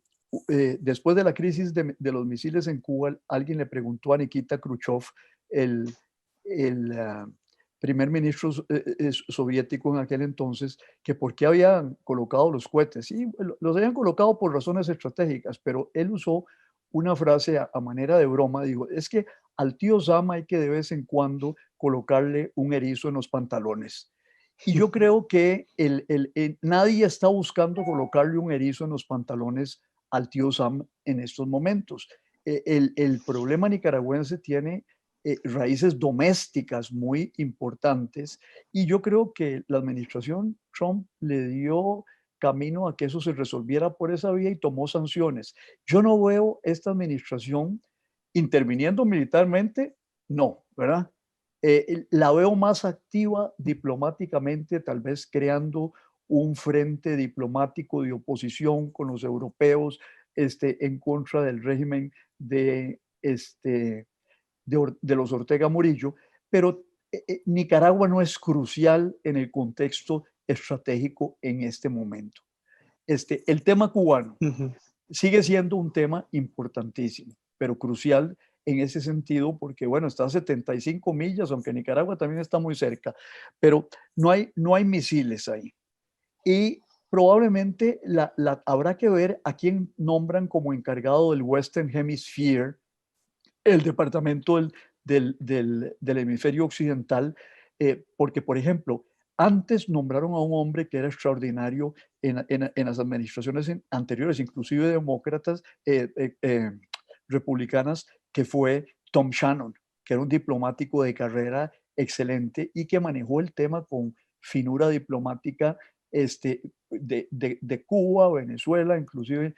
después de la crisis de los misiles en Cuba, alguien le preguntó a Nikita Khrushchev, el primer ministro soviético en aquel entonces, que por qué habían colocado los cohetes. Sí, los habían colocado por razones estratégicas, pero él usó una frase a manera de broma, digo, es que al tío Sam hay que de vez en cuando colocarle un erizo en los pantalones. Y yo creo que nadie está buscando colocarle un erizo en los pantalones al tío Sam en estos momentos. El problema nicaragüense tiene raíces domésticas muy importantes y yo creo que la administración Trump le dio camino a que eso se resolviera por esa vía y tomó sanciones. Yo no veo esta administración interviniendo militarmente, no, ¿verdad? La veo más activa diplomáticamente, tal vez creando un frente diplomático de oposición con los europeos en contra del régimen de los Ortega Murillo, pero Nicaragua no es crucial en el contexto estratégico en este momento. El tema cubano sigue siendo un tema importantísimo, pero crucial en ese sentido, porque bueno, está a 75 millas, aunque Nicaragua también está muy cerca, pero no hay misiles ahí. Y probablemente habrá que ver a quién nombran como encargado del Western Hemisphere, el departamento del hemisferio occidental, porque, por ejemplo, antes nombraron a un hombre que era extraordinario en las administraciones anteriores, inclusive demócratas, republicanas, que fue Tom Shannon, que era un diplomático de carrera excelente y que manejó el tema con finura diplomática de Cuba, Venezuela, inclusive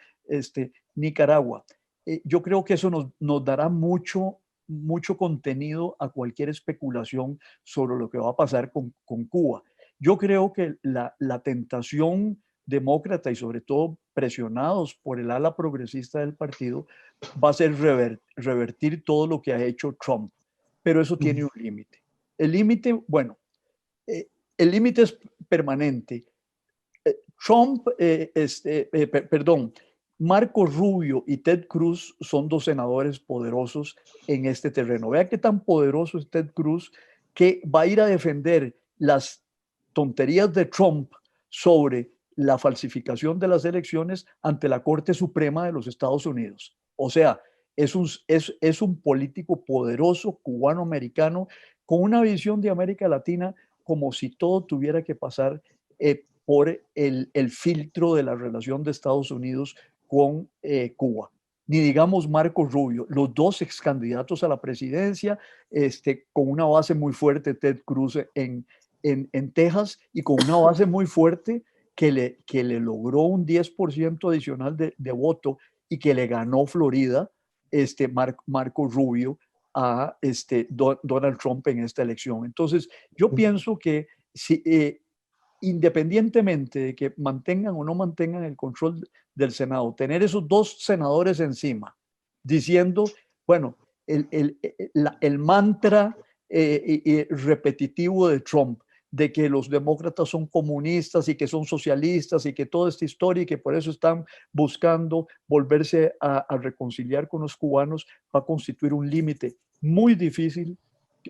Nicaragua. Yo creo que eso nos dará mucho contenido a cualquier especulación sobre lo que va a pasar con Cuba. Yo creo que la tentación demócrata y sobre todo presionados por el ala progresista del partido va a ser revertir todo lo que ha hecho Trump, pero eso tiene un límite. El límite, bueno, el límite es permanente. Trump, perdón, Marco Rubio y Ted Cruz son dos senadores poderosos en este terreno. Vea qué tan poderoso es Ted Cruz, que va a ir a defender las tonterías de Trump sobre la falsificación de las elecciones ante la Corte Suprema de los Estados Unidos. O sea, es un político poderoso cubano-americano con una visión de América Latina como si todo tuviera que pasar por el filtro de la relación de Estados Unidos con Cuba. Ni digamos Marco Rubio, los dos ex candidatos a la presidencia, con una base muy fuerte, Ted Cruz en Texas, y con una base muy fuerte que le logró un 10% adicional de voto y que le ganó Florida, Marco Rubio, a Donald Trump en esta elección. Entonces, yo pienso que si, independientemente de que mantengan o no mantengan el control del Senado, tener esos dos senadores encima diciendo, bueno, el mantra repetitivo de Trump de que los demócratas son comunistas y que son socialistas y que toda esta historia y que por eso están buscando volverse a reconciliar con los cubanos, va a constituir un límite muy difícil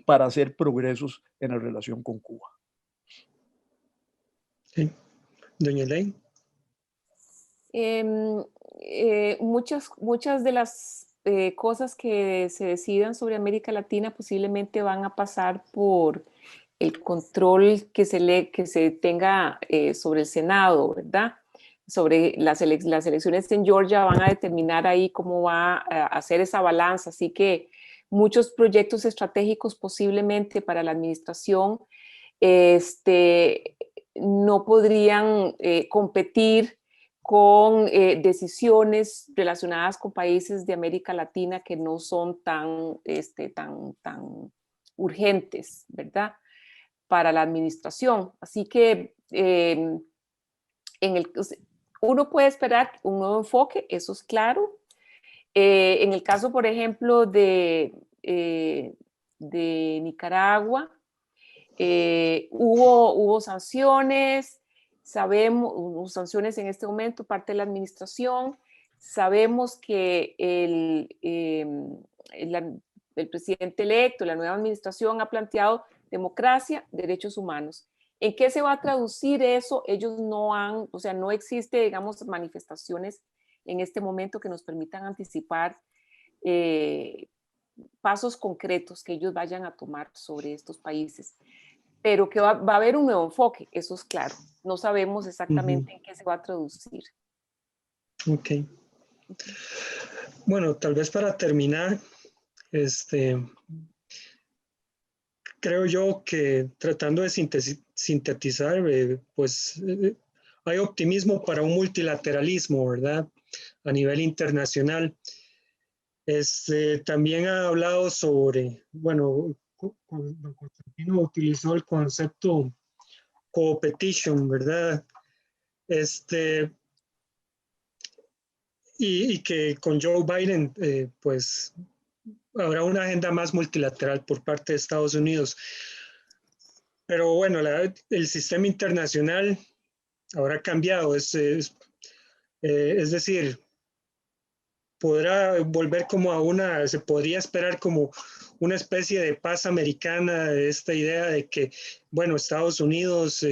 para hacer progresos en la relación con Cuba. Sí. Doña Elaine. Muchas de las cosas que se decidan sobre América Latina posiblemente van a pasar por el control que se tenga sobre el Senado, ¿verdad? Sobre las elecciones en Georgia van a determinar ahí cómo va a hacer esa balanza. Así que muchos proyectos estratégicos posiblemente para la administración no podrían competir con decisiones relacionadas con países de América Latina que no son tan urgentes, ¿verdad?, para la administración. Así que uno puede esperar un nuevo enfoque, eso es claro. En el caso, por ejemplo, de Nicaragua, hubo sanciones, hubo sanciones en este momento, parte de la administración. Sabemos que el presidente electo, la nueva administración ha planteado democracia, derechos humanos. ¿En qué se va a traducir eso? Ellos no existe, digamos, manifestaciones en este momento que nos permitan anticipar pasos concretos que ellos vayan a tomar sobre estos países. Pero que va a haber un nuevo enfoque, eso es claro. No sabemos exactamente en qué se va a traducir. Ok. Bueno, tal vez para terminar, creo yo que tratando de sintetizar, pues hay optimismo para un multilateralismo, ¿verdad? A nivel internacional. También ha hablado sobre, bueno, don Constantino utilizó el concepto co-petition, ¿verdad? Este, y que con Joe Biden, pues habrá una agenda más multilateral por parte de Estados Unidos. Pero bueno, el sistema internacional habrá cambiado, es decir, podrá volver como a se podría esperar como una especie de paz americana, esta idea de que, bueno, Estados Unidos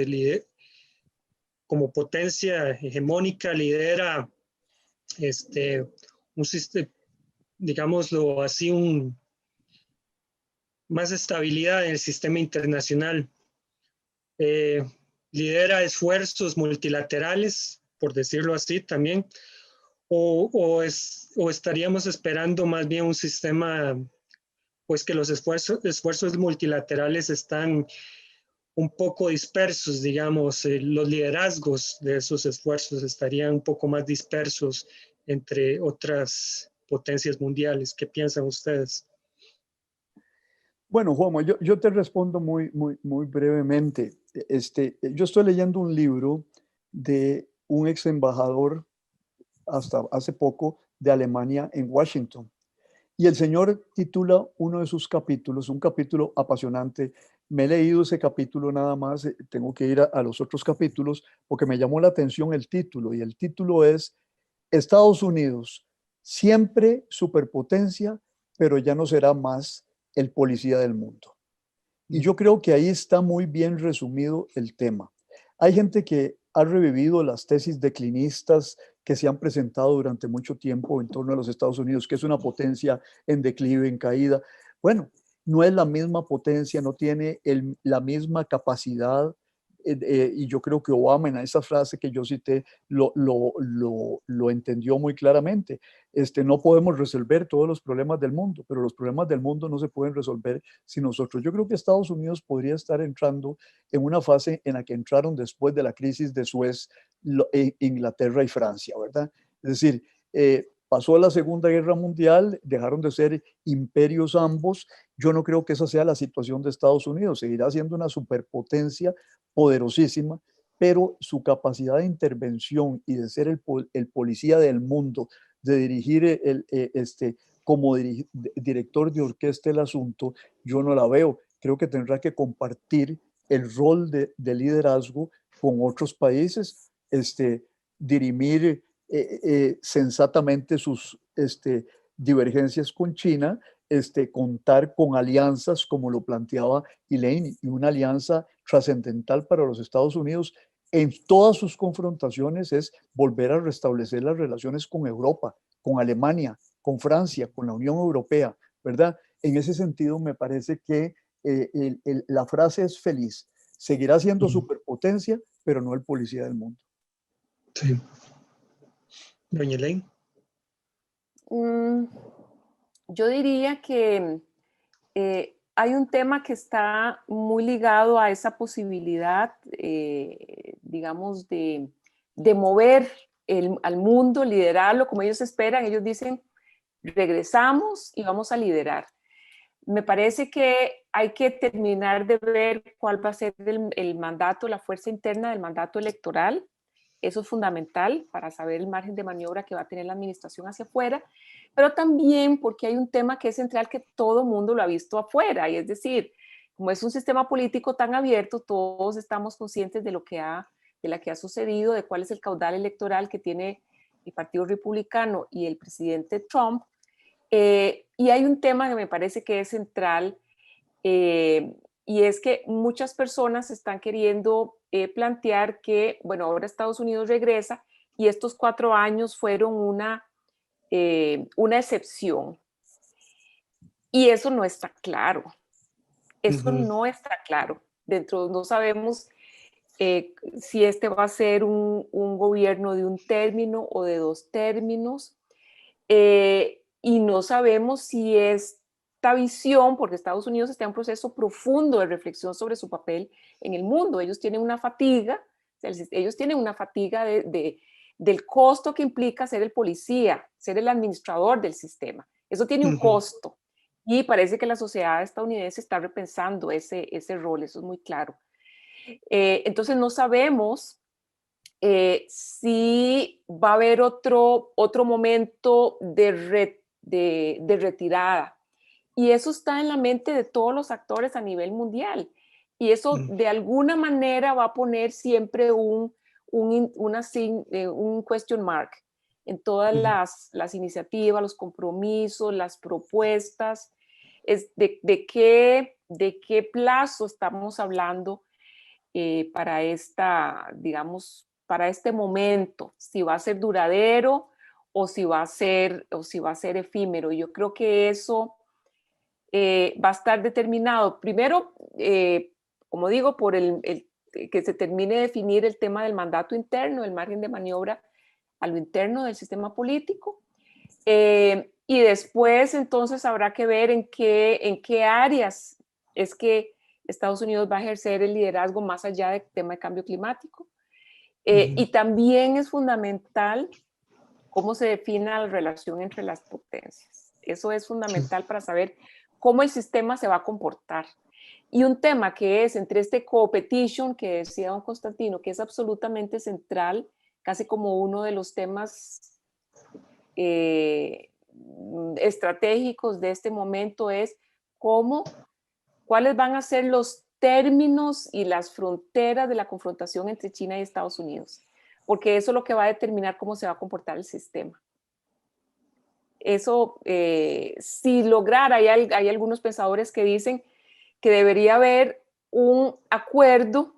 como potencia hegemónica lidera un sistema, digámoslo así, más estabilidad en el sistema internacional. Lidera esfuerzos multilaterales, por decirlo así también, o estaríamos esperando más bien un sistema, pues que los esfuerzos multilaterales están un poco dispersos, digamos, los liderazgos de esos esfuerzos estarían un poco más dispersos entre otras potencias mundiales. ¿Qué piensan ustedes? Bueno, Juanma, yo te respondo muy brevemente. Yo estoy leyendo un libro de un ex embajador hasta hace poco de Alemania en Washington. Y el señor titula uno de sus capítulos, un capítulo apasionante. Me he leído ese capítulo nada más, tengo que ir a los otros capítulos porque me llamó la atención el título. Y el título es Estados Unidos, siempre superpotencia, pero ya no será más el policía del mundo. Y yo creo que ahí está muy bien resumido el tema. Hay gente que ha revivido las tesis declinistas que se han presentado durante mucho tiempo en torno a los Estados Unidos, que es una potencia en declive, en caída. Bueno, no es la misma potencia, no tiene la misma capacidad. Y yo creo que Obama en esa frase que yo cité lo entendió muy claramente. No podemos resolver todos los problemas del mundo, pero los problemas del mundo no se pueden resolver sin nosotros. Yo creo que Estados Unidos podría estar entrando en una fase en la que entraron después de la crisis de Suez Inglaterra y Francia, ¿verdad? Es decir, pasó la Segunda Guerra Mundial, dejaron de ser imperios ambos. Yo no creo que esa sea la situación de Estados Unidos. Seguirá siendo una superpotencia poderosísima, pero su capacidad de intervención y de ser el policía del mundo, de dirigir como director de orquesta el asunto, yo no la veo. Creo que tendrá que compartir el rol de liderazgo con otros países, dirimir sensatamente sus divergencias con China, contar con alianzas como lo planteaba Elaine, y una alianza trascendental para los Estados Unidos en todas sus confrontaciones es volver a restablecer las relaciones con Europa, con Alemania, con Francia, con la Unión Europea, ¿verdad? En ese sentido, me parece que la frase es feliz. Seguirá siendo superpotencia, pero no el policía del mundo. Sí. Doña Elaine. Yo diría que hay un tema que está muy ligado a esa posibilidad, digamos, de mover al mundo, liderarlo como ellos esperan. Ellos dicen, regresamos y vamos a liderar. Me parece que hay que terminar de ver cuál va a ser el mandato, la fuerza interna del mandato electoral. Eso es fundamental para saber el margen de maniobra que va a tener la administración hacia afuera, pero también porque hay un tema que es central que todo el mundo lo ha visto afuera, y es decir, como es un sistema político tan abierto, todos estamos conscientes de lo que ha sucedido, de cuál es el caudal electoral que tiene el Partido Republicano y el presidente Trump. Y hay un tema que me parece que es central, y es que muchas personas están queriendo plantear que, bueno, ahora Estados Unidos regresa y estos 4 años fueron una excepción. Y eso no está claro. Eso no está claro. No sabemos si este va a ser un gobierno de un término o de 2 términos. Y no sabemos si esta visión, porque Estados Unidos está en un proceso profundo de reflexión sobre su papel en el mundo. Ellos tienen una fatiga, del costo que implica ser el policía, ser el administrador del sistema. Eso tiene un costo. Y parece que la sociedad estadounidense está repensando ese rol, eso es muy claro. Entonces no sabemos sí va a haber otro momento de retirada. Y eso está en la mente de todos los actores a nivel mundial. Y eso de alguna manera va a poner siempre un question mark en todas las iniciativas, los compromisos, las propuestas. De qué plazo estamos hablando para digamos, para este momento, si va a ser duradero o si va a ser efímero. Yo creo que eso va a estar determinado, primero, como digo, por que se termine de definir el tema del mandato interno, el margen de maniobra a lo interno del sistema político. Y después, entonces, habrá que ver en qué áreas es que Estados Unidos va a ejercer el liderazgo más allá del tema de cambio climático. Y también es fundamental cómo se define la relación entre las potencias. Eso es fundamental para saber cómo el sistema se va a comportar. Y un tema que es entre este competition que decía don Constantino, que es absolutamente central, casi como uno de los temas estratégicos de este momento, es cuáles van a ser los términos y las fronteras de la confrontación entre China y Estados Unidos, porque eso es lo que va a determinar cómo se va a comportar el sistema. Eso, si lograra, hay algunos pensadores que dicen que debería haber un acuerdo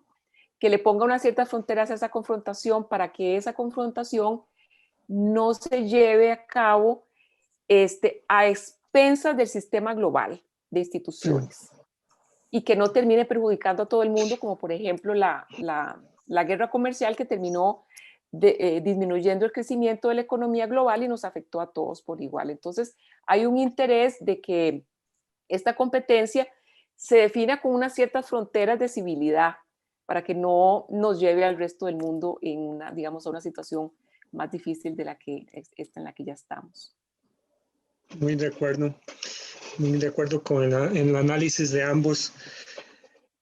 que le ponga unas ciertas fronteras a esa confrontación para que esa confrontación no se lleve a cabo a expensas del sistema global de instituciones y que no termine perjudicando a todo el mundo, como por ejemplo la guerra comercial que terminó disminuyendo el crecimiento de la economía global y nos afectó a todos por igual. Entonces, hay un interés de que esta competencia se defina con unas ciertas fronteras de civilidad para que no nos lleve al resto del mundo digamos, a una situación más difícil de la que en la que ya estamos. Muy de acuerdo con el análisis de ambos.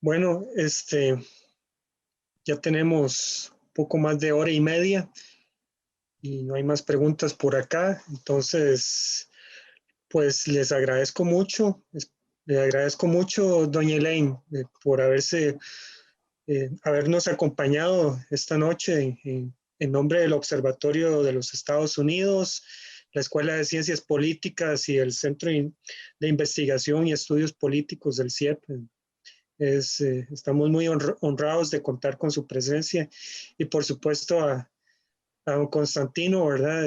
Bueno, ya tenemos poco más de hora y media y no hay más preguntas por acá. Entonces, pues les agradezco mucho. Le agradezco mucho, doña Elaine, por habernos acompañado esta noche en nombre del Observatorio de los Estados Unidos, la Escuela de Ciencias Políticas y el Centro de Investigación y Estudios Políticos del CIEP. Estamos muy honrados de contar con su presencia y por supuesto a don Constantino, ¿verdad?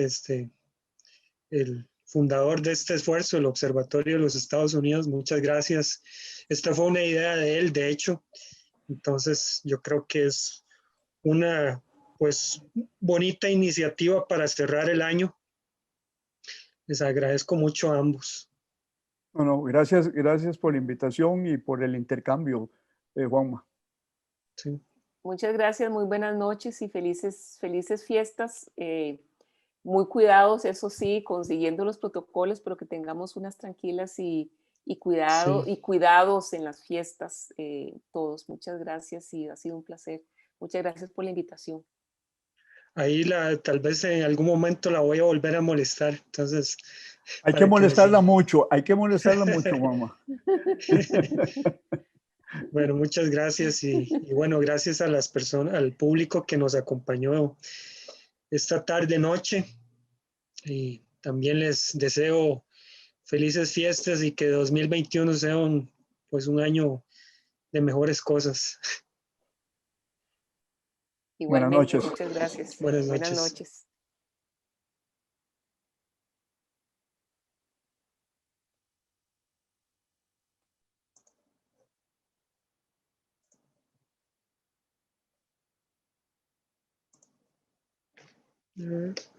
El fundador de este esfuerzo, el Observatorio de los Estados Unidos. Muchas gracias. Esta fue una idea de él, de hecho. Entonces, yo creo que es una, pues, bonita iniciativa para cerrar el año. Les agradezco mucho a ambos. No, gracias por la invitación y por el intercambio, Juanma. Sí. Muchas gracias, muy buenas noches y felices fiestas. Muy cuidados, eso sí, consiguiendo los protocolos, pero que tengamos unas tranquilas y cuidados en las fiestas todos. Muchas gracias y ha sido un placer. Muchas gracias por la invitación. Ahí tal vez en algún momento la voy a volver a molestar. Entonces, hay que molestarla mucho, Juanma. Bueno, muchas gracias y bueno, gracias a las personas, al público que nos acompañó esta tarde, noche. Y también les deseo felices fiestas y que 2021 sea un año de mejores cosas. Igualmente, buenas noches. muchas gracias. Buenas noches. Buenas noches.